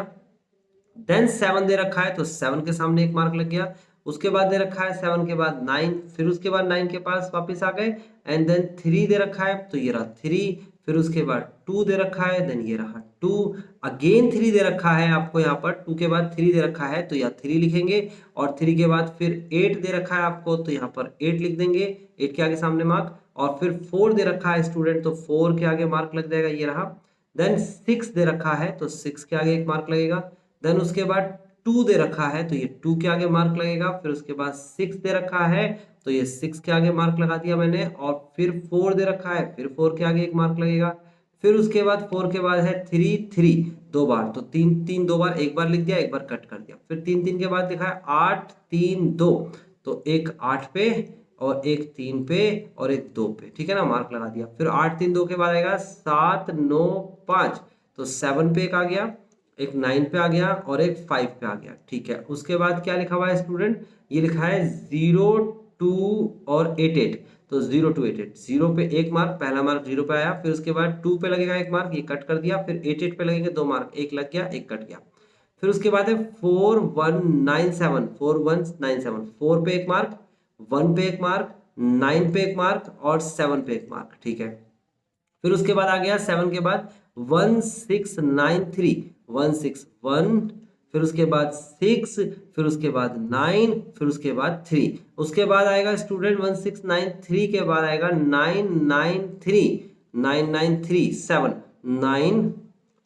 Speaker 1: देन 7 दे रखा है, तो 7 के सामने एक मार्क लग गया। उसके बाद दे रखा है 7 के बाद 9, फिर उसके बाद 9 के पास वापस आ गए, एंड देन 3 दे रखा है, तो ये रहा 3। फिर उसके बाद 2 दे रखा है, देन ये रहा 2, अगेन 3 दे रखा है आपको यहाँ पर, 2 के बाद 3 दे रखा है, तो यहाँ 3 लिखेंगे। और 3 के बाद फिर 8 दे रखा है आपको, तो यहाँ पर 8 लिख देंगे, 8 के आगे सामने मार्क। और फिर 4 दे रखा है स्टूडेंट, तो 4 के आगे मार्क लग जाएगा, ये रहा। देन 6 दे रखा है, तो 6 के आगे एक मार्क लगेगा। देन उसके बाद 2 दे रखा है, तो ये 2 के आगे मार्क लगेगा। फिर उसके बाद 6 दे रखा है, तो ये 6 के आगे मार्क लगा दिया मैंने। और फिर 4 दे रखा है, फिर 4 के आगे एक मार्क लगेगा। फिर उसके बाद 4 के बाद है 3, 3 दो बार, तो 3, 3 दो बार, एक बार लिख दिया, एक बार कट कर दिया। फिर 3, 3 के बाद लिखा है 8, 3, 2, तो एक 8 पे और एक 3 पे और एक 2 पे, ठीक है ना, मार्क लगा दिया। फिर 8, 3, 2 के बाद आएगा 7, 9, 5, तो 7 पे एक आ गया, एक 9 पे आ गया और एक 5 पे आ गया, ठीक है। उसके बाद क्या लिखा हुआ है स्टूडेंट, ये लिखा है 0, 2 और 8, 8, तो 0 to 8, 8, 0 पे एक मार्क, पहला मार्क 0 पे आया। फिर उसके बाद 2 पे लगेगा एक मार्क, ये कट कर दिया। फिर 8, 8 पे लगेंगे 2 मार्क, एक लग गया, एक कट गया। फिर उसके बाद है 4, 1, 9, 7, 4, 1, 9, 7, 4 पे एक मार्क, 1 पे एक मार्क, 9 पे एक मार्क और 7 पे एक मार्क, ठीक है। फिर उसके बाद आ गया 7 के बाद 1, 6, 9, 3, 1, 6, 1, फिर उसके बाद 6, फिर उसके बाद 9, फिर उसके बाद 3। उसके बाद आएगा स्टूडेंट 1, 6, 9, 3 के बाद आएगा 9, 9, 3, 9, 9, 3, 7, 9,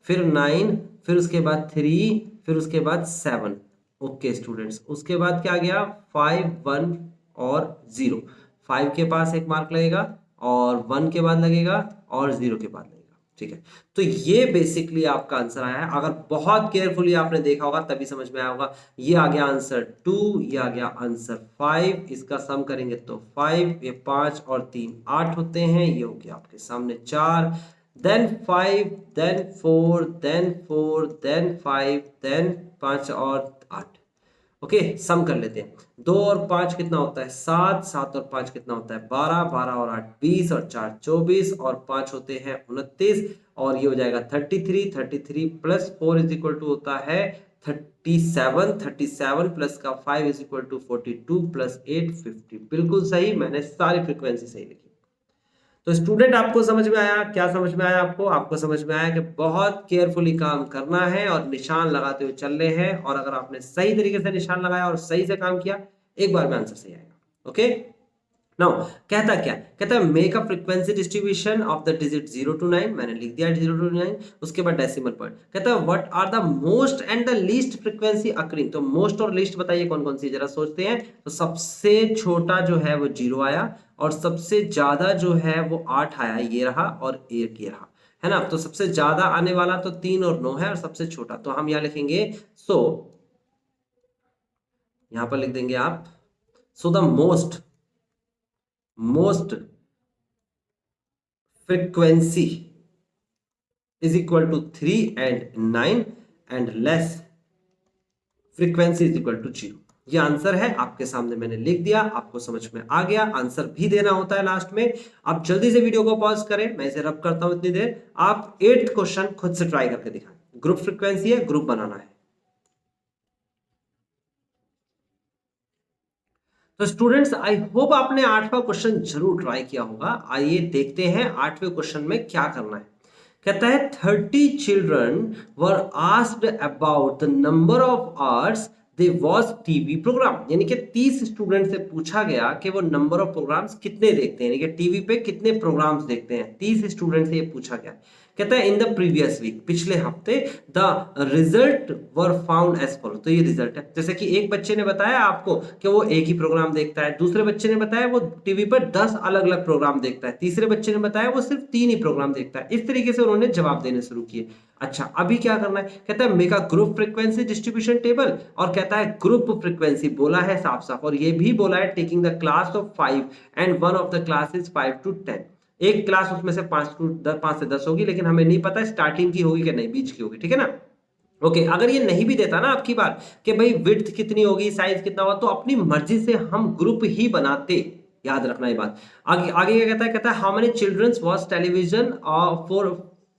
Speaker 1: फिर 9, फिर उसके बाद 3, फिर उसके बाद 7। ओके स्टूडेंट्स, उसके बाद क्या आ गया 5, 1 और 0। 5 के पास एक मार्क लगेगा और 1 के बाद लगेगा और 0 के बाद लगेगा, ठीक है। तो ये बेसिकली आपका आंसर आया है। अगर बहुत केयरफुली आपने देखा होगा तभी समझ में आया होगा। ये आ गया आंसर 2, ये आ गया आंसर 5, इसका सम करेंगे तो 5, ये 5 और 3 8 होते हैं, ये हो गया आपके सामने 4, then 5, then 4, then 4, then 5, then 5 और 8। ओके, सम कर लेते हैं। 2 और 5 कितना होता है 7, 7 और 5 कितना होता है 12, 12 और 8 20 और 4 24 और 5 होते हैं 29, और ये हो जाएगा 33, 33 प्लस 4 इज इक्वल टू होता है 37, 37 प्लस का 5 इज इक्वल टू 42 प्लस 8 50। बिल्कुल सही, मैंने सारी फ्रीक्वेंसी सही लिखी। तो स्टूडेंट आपको समझ में आया, क्या समझ में आया आपको? आपको समझ में आया कि बहुत केयरफुली काम करना है और निशान लगाते हुए चलने हैं, और अगर आपने सही तरीके से निशान लगाया और सही से काम किया, एक बार में आंसर सही आएगा। ओके, नाउ कहता क्या, कहता है make a frequency distribution of the digit 0 to 9, मैंने लिख दिया 0 to 9। उसके बाद डेसिमल पॉइंट, कहता है what are the most and the least frequency occurring. तो मोस्ट और लीस्ट बताइए कौन कौन सी, जरा सोचते हैं। तो सबसे छोटा जो है वो 0 आया, और सबसे ज्यादा जो है वो 8 आया, ये रहा, और 1 ये रहा, है ना। तो सबसे ज्यादा आने वाला तो 3 और 9 है, और सबसे छोटा तो हम यहाँ लिखेंगे सो, यहां पर लिख देंगे आप so the most frequency is equal to 3 and 9 and less frequency is equal to 0। ये आंसर है, आपके सामने मैंने लिख दिया, आपको समझ में आ गया। आंसर भी देना होता है लास्ट में। आप जल्दी से वीडियो को पॉज करें, मैं इसे रब करता हूं इतनी देर। आप 8th क्वेश्चन खुद से ट्राई करके दिखाएं। ग्रुप फ्रीक्वेंसी है, ग्रुप बनाना है। तो स्टूडेंट्स, आई होप आपने 8वां क्वेश्चन जरूर ट्राई किया होगा। आइए देखते हैं 8वें क्वेश्चन में क्या करना है। कहता है 30 children were asked about the number of hours they watch TV programme. यानी कि 30 स्टूडेंट से पूछा गया कि वो नंबर ऑफ प्रोग्राम्स कितने देखते हैं, यानी कि टीवी पे कितने प्रोग्राम्स देखते हैं। 30 स्टूडेंट से ये पूछा गया। कहता है इन द प्रीवियस वीक, पिछले हफ्ते, the result were found as follow. तो ये रिजल्ट है, जैसे कि एक बच्चे ने बताया आपको कि वो एक ही प्रोग्राम देखता है, दूसरे बच्चे ने बताया वो टीवी पर 10 अलग अलग प्रोग्राम देखता है, तीसरे बच्चे ने बताया वो सिर्फ 3 ही प्रोग्राम देखता है। इस तरीके से उन्होंने जवाब देने शुरू किए। अच्छा, अभी क्या करना है? कहता है make a group frequency distribution table, और कहता है ग्रुप फ्रीक्वेंसी बोला है साफ साफ, और ये भी बोला है taking the class of 5 and one of the class is 5 to 10। एक क्लास उसमें से 5 से 10 होगी, लेकिन हमें नहीं पता स्टार्टिंग की होगी कि नहीं, बीच की होगी। ठीक है ना? ओके, अगर ये नहीं भी देता ना आपकी बार कि भाई विड्थ कितनी होगी, साइज कितना होगा, तो अपनी मर्जी से हम ग्रुप ही बनाते। याद रखना ये बात। आगे आगे क्या कहता है? कहता है how many childrens watch television for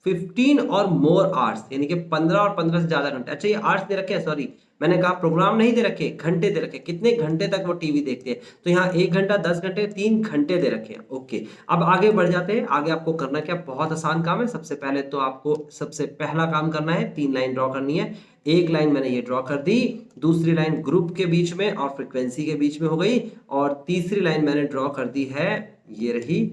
Speaker 1: 15 और मोर आवर्स, यानी कि 15 और 15 से ज्यादा घंटे। अच्छा, ये आवर्स दे रखे हैं, सॉरी मैंने कहा प्रोग्राम नहीं दे रखे, घंटे दे रखे, कितने घंटे तक वो टीवी देखते हैं। तो यहाँ 1 घंटा, 10 घंटे, 3 घंटे दे रखे हैं। ओके, अब आगे बढ़ जाते हैं। आगे आपको करना क्या, बहुत आसान काम है। सबसे पहले तो आपको सबसे पहला काम करना है, 3 लाइन ड्रॉ करनी है। एक लाइन मैंने ये ड्रॉ कर दी, दूसरी लाइन ग्रुप के बीच में और फ्रीक्वेंसी के बीच में हो गई, और तीसरी लाइन मैंने ड्रॉ कर दी है, ये रही।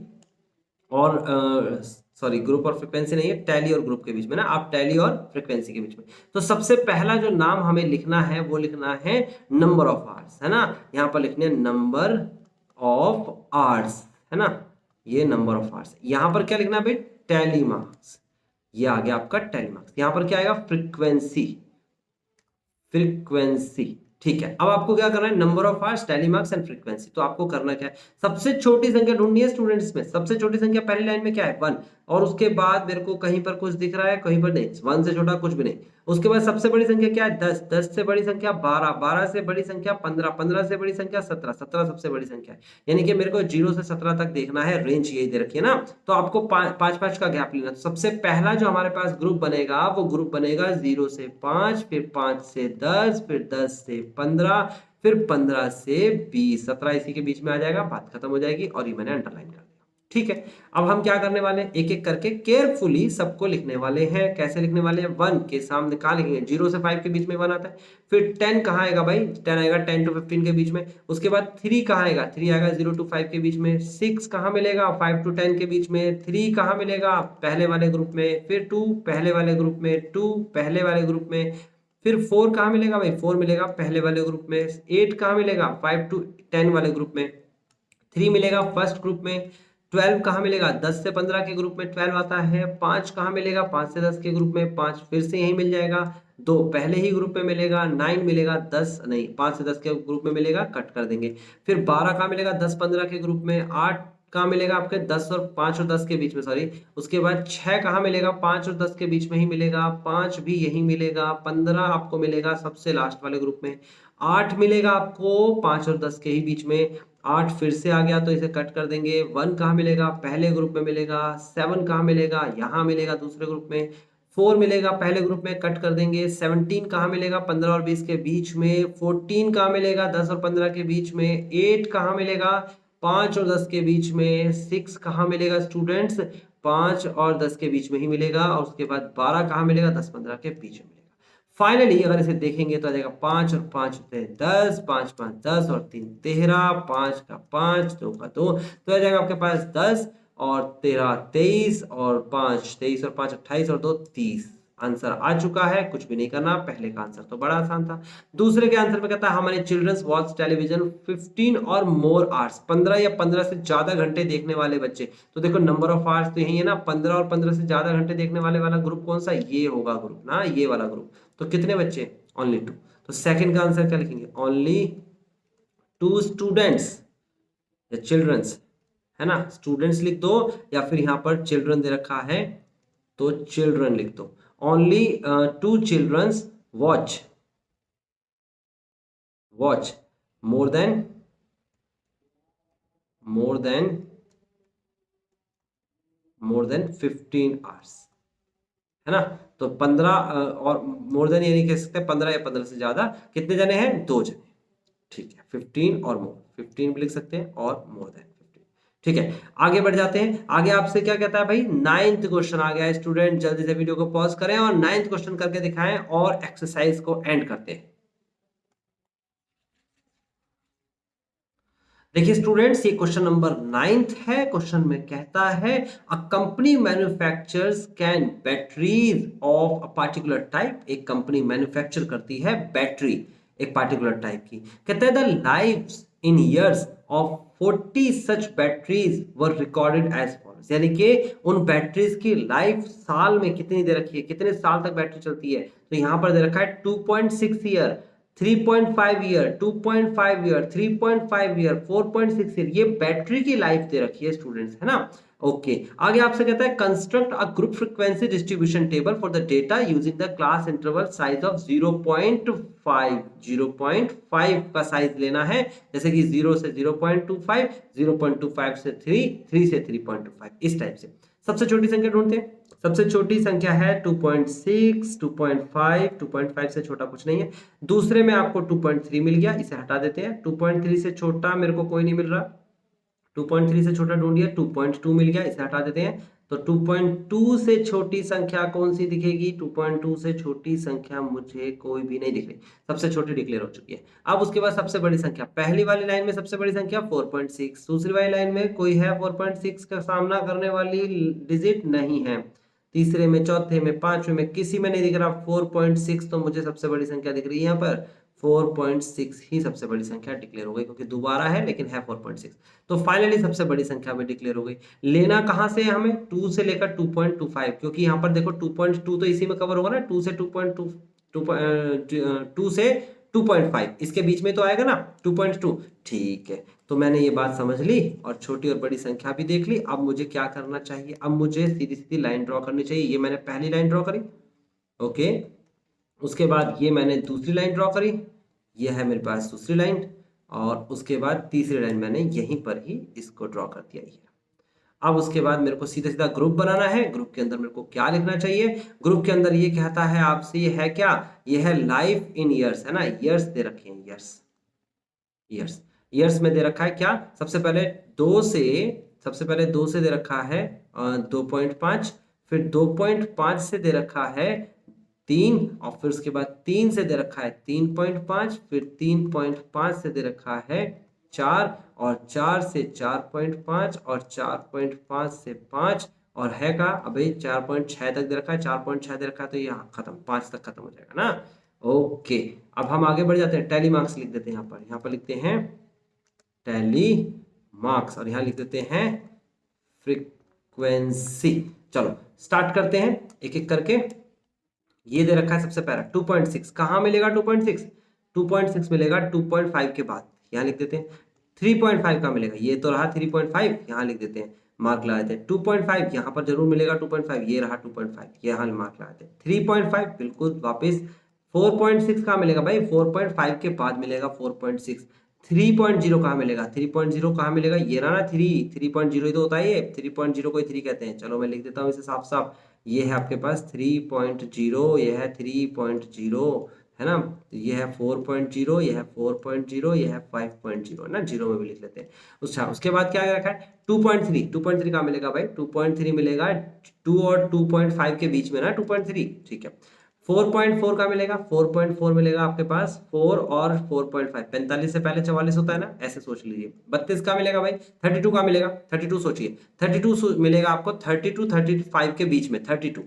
Speaker 1: और सॉरी, ग्रुप और फ्रीक्वेंसी नहीं है, टैली और ग्रुप के बीच में ना, आप टैली और फ्रीक्वेंसी के बीच में। तो सबसे पहला जो नाम हमें लिखना है वो लिखना है नंबर ऑफ आवर्स, है ना? यहाँ पर लिखने नंबर ऑफ आवर्स, है ना? ये नंबर ऑफ आवर्स। यहाँ पर क्या लिखना है भाई? Tally marks. ये आ गया आपका टैली मार्क्स। यहाँ पर क्या आएगा? Frequency, frequency. ठीक है, अब आपको क्या करना है? Number of hours, tally marks and frequency. तो आपको करना क्या है? सबसे छोटी संख्या ढूंढनी है स्टूडेंट्स में। सबसे छोटी संख्या पहली लाइन में क्या है? 1, और उसके बाद मेरे को कहीं पर कुछ दिख रहा है, कहीं पर नहीं, 1 से छोटा कुछ भी नहीं। उसके बाद सबसे बड़ी संख्या क्या है? 10, 10 से बड़ी संख्या 12, 12 से बड़ी संख्या 15, 15 से बड़ी संख्या 17, 17 सबसे बड़ी संख्या है। यानी कि मेरे को 0 से 17 तक देखना है, रेंज यही दे रखी है ना। तो आपको 5-5 का गैप लेना। तो सबसे पहला जो हमारे पास ग्रुप बनेगा वो ग्रुप बनेगा 0 से 5, फिर 5 से 10, फिर 10 से 15, फिर 15 से 20, 17 इसी के बीच में आ जाएगा, बात खत्म हो जाएगी। और ये मैंने अंडरलाइन कर दिया। ठीक है, अब हम क्या करने वाले हैं? एक एक करके केयरफुली सबको लिखने वाले हैं। कैसे लिखने वाले हैं? 1 के सामने कहाँ लिखेंगे? 0 से 5 के बीच में 1 आता है। फिर 10 कहाँ आएगा भाई? 10 आएगा 10 to 15 के बीच में। उसके बाद 3 कहाँ आएगा? 3 आएगा 0 to 5 के बीच में। 6 कहाँ मिलेगा? 5 to 10 के बीच में। 3 कहाँ मिलेगा? पहले वाले ग्रुप में। फिर 2 पहले वाले ग्रुप में, 2 पहले वाले ग्रुप में। फिर 4 कहाँ मिलेगा भाई? 4 मिलेगा पहले वाले ग्रुप में। 8 कहाँ मिलेगा? 5 to 10 वाले ग्रुप में। 3 मिलेगा फर्स्ट ग्रुप में। 12 कहाँ मिलेगा? 10 से 15 के ग्रुप में 12 आता है। 5 कहाँ मिलेगा? 5 से 10 के ग्रुप में 5 फिर से यही मिल जाएगा। 2 पहले ही ग्रुप में मिलेगा। 9 मिलेगा 10 नहीं, 5 से 10 के ग्रुप में मिलेगा, कट कर देंगे। फिर 12 कहाँ मिलेगा? 10-15 के ग्रुप में। 8 कहाँ मिलेगा आपके? 10 और 5 और 10 के बीच में, सॉरी। उसके बाद 6 कहाँ मिलेगा? 5 और 10 के बीच में ही मिलेगा। 5 भी यही मिलेगा। 15 आपको मिलेगा सबसे लास्ट वाले ग्रुप में। 8 मिलेगा आपको 5 और 10 के ही बीच में। 8 फिर से आ गया तो इसे कट कर देंगे। 1 कहाँ मिलेगा? पहले ग्रुप में मिलेगा। 7 कहाँ मिलेगा? यहाँ मिलेगा दूसरे ग्रुप में। 4 मिलेगा पहले ग्रुप में, कट कर देंगे। 17 कहाँ मिलेगा? 15 और 20 के बीच में। 14 कहाँ मिलेगा? 10 और 15 के बीच में। 8 कहाँ मिलेगा? 5 और 10 के बीच में। 6 कहाँ मिलेगा स्टूडेंट्स? 5 और 10 के बीच में ही मिलेगा। और उसके बाद 12 कहाँ मिलेगा? 10-15 के बीच में मिलेगा। फाइनली अगर इसे देखेंगे तो आ जाएगा 5 और 5 होते हैं 10, 5 5 10 और 3 13, 5 का 5, 2 का 2, तो आ जाएगा आपके पास 10 और 13 23 और 5 23 और 5 28 और 2 30। आंसर आ चुका है, कुछ भी नहीं करना। पहले का आंसर तो बड़ा आसान था। दूसरे के आंसर में कहता है हमारे चिल्ड्रंस वॉच टेलीविजन 15 और मोर आवर्स, 15 या 15 से ज्यादा घंटे देखने वाले बच्चे। तो देखो नंबर ऑफ आवर्स तो यही है ना, 15 और 15 से ज्यादा घंटे देखने वाले वाला ग्रुप कौन सा? ये होगा ग्रुप ना, ये वाला ग्रुप। तो कितने बच्चे? ओनली 2। तो सेकंड का आंसर क्या लिखेंगे? ओनली 2 स्टूडेंट्स या चिल्ड्रंस, है ना? स्टूडेंट्स लिख दो, या फिर यहां पर चिल्ड्रन दे रखा है तो चिल्ड्रन लिख दो। Only 2 childrens watch more than 15 hours, है ना। तो 15 और मोर देन ये नहीं कह सकते 15 या 15 से ज्यादा, कितने जने हैं, 2 जने, ठीक है। 15 और मोर, 15 भी लिख सकते हैं और मोर देन 15, ठीक है। आगे बढ़ जाते हैं। आगे आपसे क्या कहता है भाई, 9th क्वेश्चन आ गया है। स्टूडेंट जल्दी से वीडियो को पॉज करें और 9th क्वेश्चन करके दिखाएं और एक्सरसाइज को एंड करते हैं। देखिए स्टूडेंट्स, ये क्वेश्चन नंबर 9th है। क्वेश्चन में कहता है a company manufactures can batteries of a particular type. एक कंपनी मैन्युफैक्चर करती है बैटरी एक पार्टिकुलर टाइप की। कहता है the lives in years of 40 such batteries were recorded as follows. यानी कि उन बैटरीज की लाइफ साल में कितनी दे रखी है, कितने साल तक बैटरी चलती है। तो यहां पर दे रखा है 2.6 year, 3.5 year, 2.5 year, 3.5 year, 4.6 year, ये बैटरी की लाइफ दे रखी है स्टूडेंट्स, है ना। ओके, आगे आपसे कहता है construct a group frequency distribution table for the data using the class interval size of 0.5। 0.5 का साइज लेना है, जैसे कि 0 से 0.25, 0.25 से 3, 3 से 3.25, इस टाइप से। सबसे छोटी संख्या ढूंढते हैं। सबसे छोटी संख्या है 2.6, 2.5, 2.5 से छोटा कुछ नहीं है। दूसरे में आपको 2.3 मिल गया, इसे हटा देते हैं। 2.3 से छोटा मेरे को कोई नहीं मिल रहा, 2.3 से छोटा ढूंढिए, 2.2 मिल गया, इसे हटा देते हैं। तो 2.2 से छोटी संख्या कौन सी दिखेगी, 2.2 से छोटी संख्या मुझे कोई भी नहीं दिख रही, सबसे छोटी डिक्लेयर हो चुकी है। अब उसके बाद सबसे बड़ी संख्या, पहली वाली लाइन में सबसे बड़ी संख्या 4.6, दूसरी वाली लाइन में कोई है 4.6 का सामना करने वाली डिजिट नहीं है, तीसरे में, चौथे में, पांचवें में किसी में नहीं दिख रहा 4.6, तो मुझे सबसे बड़ी संख्या दिख रही है यहाँ पर 4.6 ही सबसे बड़ी संख्या डिक्लेयर हो गई, क्योंकि दोबारा है लेकिन है 4.6। तो फाइनली सबसे बड़ी संख्या भी डिक्लेयर हो गई। लेना कहां से है हमें, 2 से लेकर 2.25, क्योंकि यहाँ पर देखो 2.2 तो इसी में कवर होगा ना, 2 से 2.2, 2 से 2.5, इसके बीच में तो आएगा ना 2.2, ठीक है। तो मैंने ये बात समझ ली और छोटी और बड़ी संख्या भी देख ली। अब मुझे क्या करना चाहिए, अब मुझे सीधी सीधी लाइन ड्रॉ करनी चाहिए। ये मैंने पहली लाइन ड्रॉ करी, ओके। उसके बाद ये मैंने दूसरी लाइन ड्रॉ करी, ये है मेरे पास दूसरी लाइन, और उसके बाद तीसरी लाइन मैंने यहीं पर ही इसको ड्रॉ कर दिया ये। अब उसके बाद मेरे को सीधा सीधा ग्रुप बनाना है। ग्रुप के अंदर मेरे को क्या लिखना चाहिए, ग्रुप के अंदर ये कहता है आपसे, ये है क्या, ये है लाइफ इन ईयर्स, है ना। ईयर्स दे रखे हैं, ईयर्स, ईयर्स, ईयर्स में दे रखा है क्या, सबसे पहले 2 से, सबसे पहले 2 से दे रखा है 2.5, फिर 2.5 से दे रखा है 3, और फिर उसके बाद 3 से दे रखा है 3.5, फिर 3.5 से दे रखा है 4, और 4 से 4.5, और 4.5 से 5, और है का अभी 4.6 तक दे रखा है, 4.6 दे रखा है, तो यहाँ खत्म, 5 तक खत्म हो जाएगा ना। ओके, अब हम आगे बढ़ जाते हैं। टैली मार्क्स लिख देते हैं यहाँ पर लिखते हैं टैली मार्क्स, और यहाँ लिख देते हैं फ्रीक्वेंसी। चलो स्टार्ट करते हैं एक एक करके। ये दे रखा है सबसे पहला 2.6, कहाँ मिलेगा 2.6, 2.6 मिलेगा 2.5 के बाद, यहाँ लिख देते हैं। 3.5 का मिलेगा, ये तो रहा 3.5, यहाँ लिख देते हैं, मार्क लगा देते हैं। 2.5 यहाँ पर जरूर मिलेगा 2.5, ये रहा 2.5, यहाँ मार्क लगा देते हैं। 3.5 बिल्कुल वापस। 4.6 कहाँ मिलेगा भाई, 4.5 के बाद मिलेगा 4.6। 3.0 कहाँ मिलेगा, 3.0 कहाँ मिलेगा, ये रहा ना 3.0 ही तो होता है ये, 3.0 को 3 कहते हैं। चलो मैं लिख देता हूँ इसे साफ साफ, ये है आपके पास 3.0, ये है 3.0, है ना। ये है 4.0, ये है 4.0, ये है 5.0, है ना, 0 में भी लिख लेते हैं। अच्छा, उसके बाद क्या रखा है 2.3, 2.3 कहाँ मिलेगा भाई, 2.3 मिलेगा 2 और 2.5 के बीच में ना 2.3, ठीक है। 4.4 का मिलेगा, 4.4 मिलेगा आपके पास 4 और 4.5, 45 से पहले 44 होता है ना, ऐसे सोच लीजिए। 32 का मिलेगा भाई, 32 का मिलेगा, 32 सोचिए, 32 मिलेगा आपको 32 35 के बीच में 32।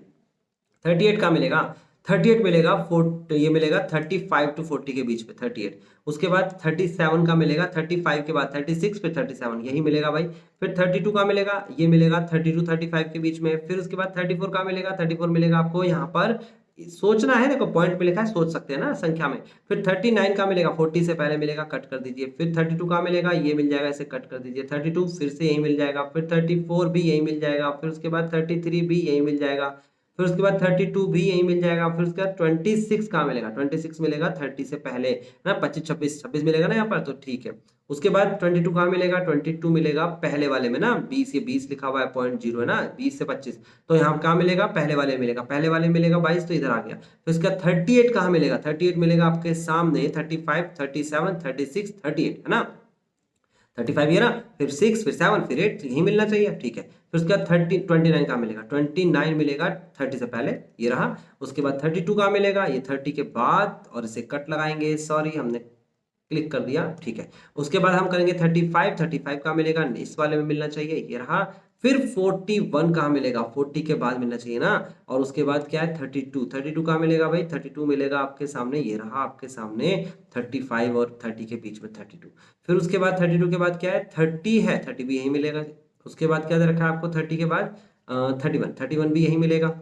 Speaker 1: 38 का मिलेगा, 38 मिलेगा 4, ये मिलेगा 35 to 40 के बीच में 38। उसके बाद 37 का मिलेगा, 35 के बाद 36, फिर 37, यही मिलेगा भाई। फिर 32 का मिलेगा, ये मिलेगा 32 35 के बीच में। फिर उसके बाद 34 का मिलेगा, 34 मिलेगा आपको यहाँ पर, सोचना है, देखो पॉइंट पे लिखा है, सोच सकते हैं ना संख्या में। फिर 39 का मिलेगा, 40 से पहले मिलेगा, कट कर दीजिए। फिर 32 का मिलेगा, ये मिल जाएगा, इसे कट कर दीजिए। 32 फिर से यही मिल जाएगा, फिर 34 भी यही मिल जाएगा, फिर उसके बाद 33 भी यही मिल जाएगा, फिर उसके बाद 32 भी यही मिल जाएगा। फिर उसके बाद 26 कहाँ मिलेगा, 26 मिलेगा 30 से पहले ना, 25 26 मिलेगा ना यहाँ पर, तो ठीक है। उसके बाद 22 कहाँ मिलेगा, 22 मिलेगा पहले वाले में ना, 20 ये 20 लिखा हुआ है, 0.0 है ना, 20 से 25, तो यहाँ कहाँ मिलेगा, पहले वाले में मिलेगा, पहले वाले में मिलेगा 22, तो इधर आ गया। फिर उसका 38 कहाँ मिलेगा, 38 मिलेगा आपके सामने, 35 37 36 38 है ना, 35 ये ना, फिर 6 फिर 7 फिर 8, यही मिलना चाहिए, ठीक है। फिर उसके बाद 29 कहाँ मिलेगा, 29 मिलेगा 30 से पहले, ये रहा। उसके बाद 32 कहाँ मिलेगा, ये 30 के बाद, और इसे कट लगाएंगे, सॉरी हमने क्लिक कर दिया, ठीक है। उसके बाद हम करेंगे 35 कहाँ मिलेगा, इस वाले में मिलना चाहिए, ये रहा। फिर 41 कहाँ मिलेगा, 40 के बाद मिलना चाहिए ना, और उसके बाद क्या है 32 कहाँ मिलेगा भाई, 32 मिलेगा आपके सामने, ये रहा आपके सामने 35 और 30 के बीच में 32। फिर उसके बाद 32 के बाद क्या है 30 है, 30 भी यही मिलेगा। उसके बाद क्या दे रखा है आपको 30 के बाद 31 भी यही मिलेगा।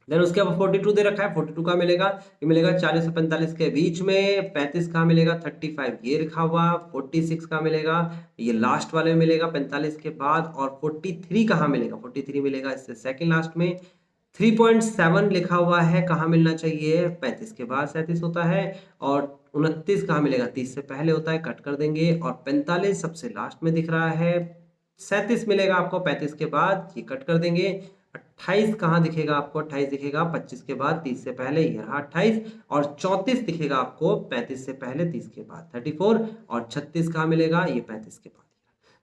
Speaker 1: देन उसके बाद 42 दे रखा है, 42 कहाँ मिलेगा, ये मिलेगा 40 से 45 के बीच में। 35 कहाँ मिलेगा, 35 ये लिखा हुआ। 46 कहाँ मिलेगा, ये लास्ट वाले में मिलेगा 45 के बाद। और 43 कहाँ मिलेगा, 43 मिलेगा इससे सेकंड लास्ट में। 3.7 लिखा हुआ है, कहाँ मिलना चाहिए, 35 के बाद 37 होता है। और 29 कहाँ मिलेगा, 30 से पहले होता है, कट कर देंगे। और 45 सबसे लास्ट में दिख रहा है, 37 मिलेगा आपको 35 के बाद, ये कट कर देंगे। 28 कहाँ दिखेगा आपको, 28 दिखेगा 25 के बाद 30 से पहले, ये रहा 28। और 34 दिखेगा आपको 35 से पहले 30 के बाद 34। और 36 कहाँ मिलेगा, ये 35 के बाद।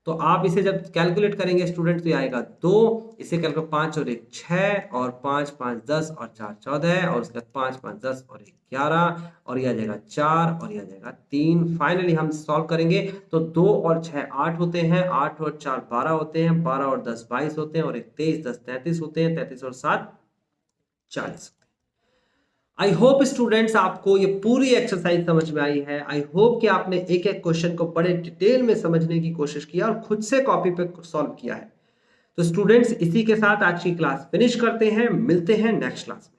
Speaker 1: तो आप इसे जब कैलकुलेट करेंगे स्टूडेंट, तो ये आएगा 2, इसे कैलकुलेट 5 और 1 6, और 5 5 10 और 4 14, और उसके बाद 5 5 10 और 1 11, और ये आ जाएगा 4, और ये आ जाएगा 3। फाइनली हम सॉल्व करेंगे तो 2 और 6 8 होते हैं, 8 और 4 12 होते हैं, 12 और 10 22 होते हैं, और 1 23 10 33 होते हैं, 33 और 7 40। आई होप स्टूडेंट्स आपको ये पूरी एक्सरसाइज समझ में आई है। आई होप कि आपने एक एक क्वेश्चन को बड़े डिटेल में समझने की कोशिश किया और खुद से कॉपी पे सॉल्व किया है। तो स्टूडेंट्स इसी के साथ आज की क्लास फिनिश करते हैं, मिलते हैं नेक्स्ट क्लास में।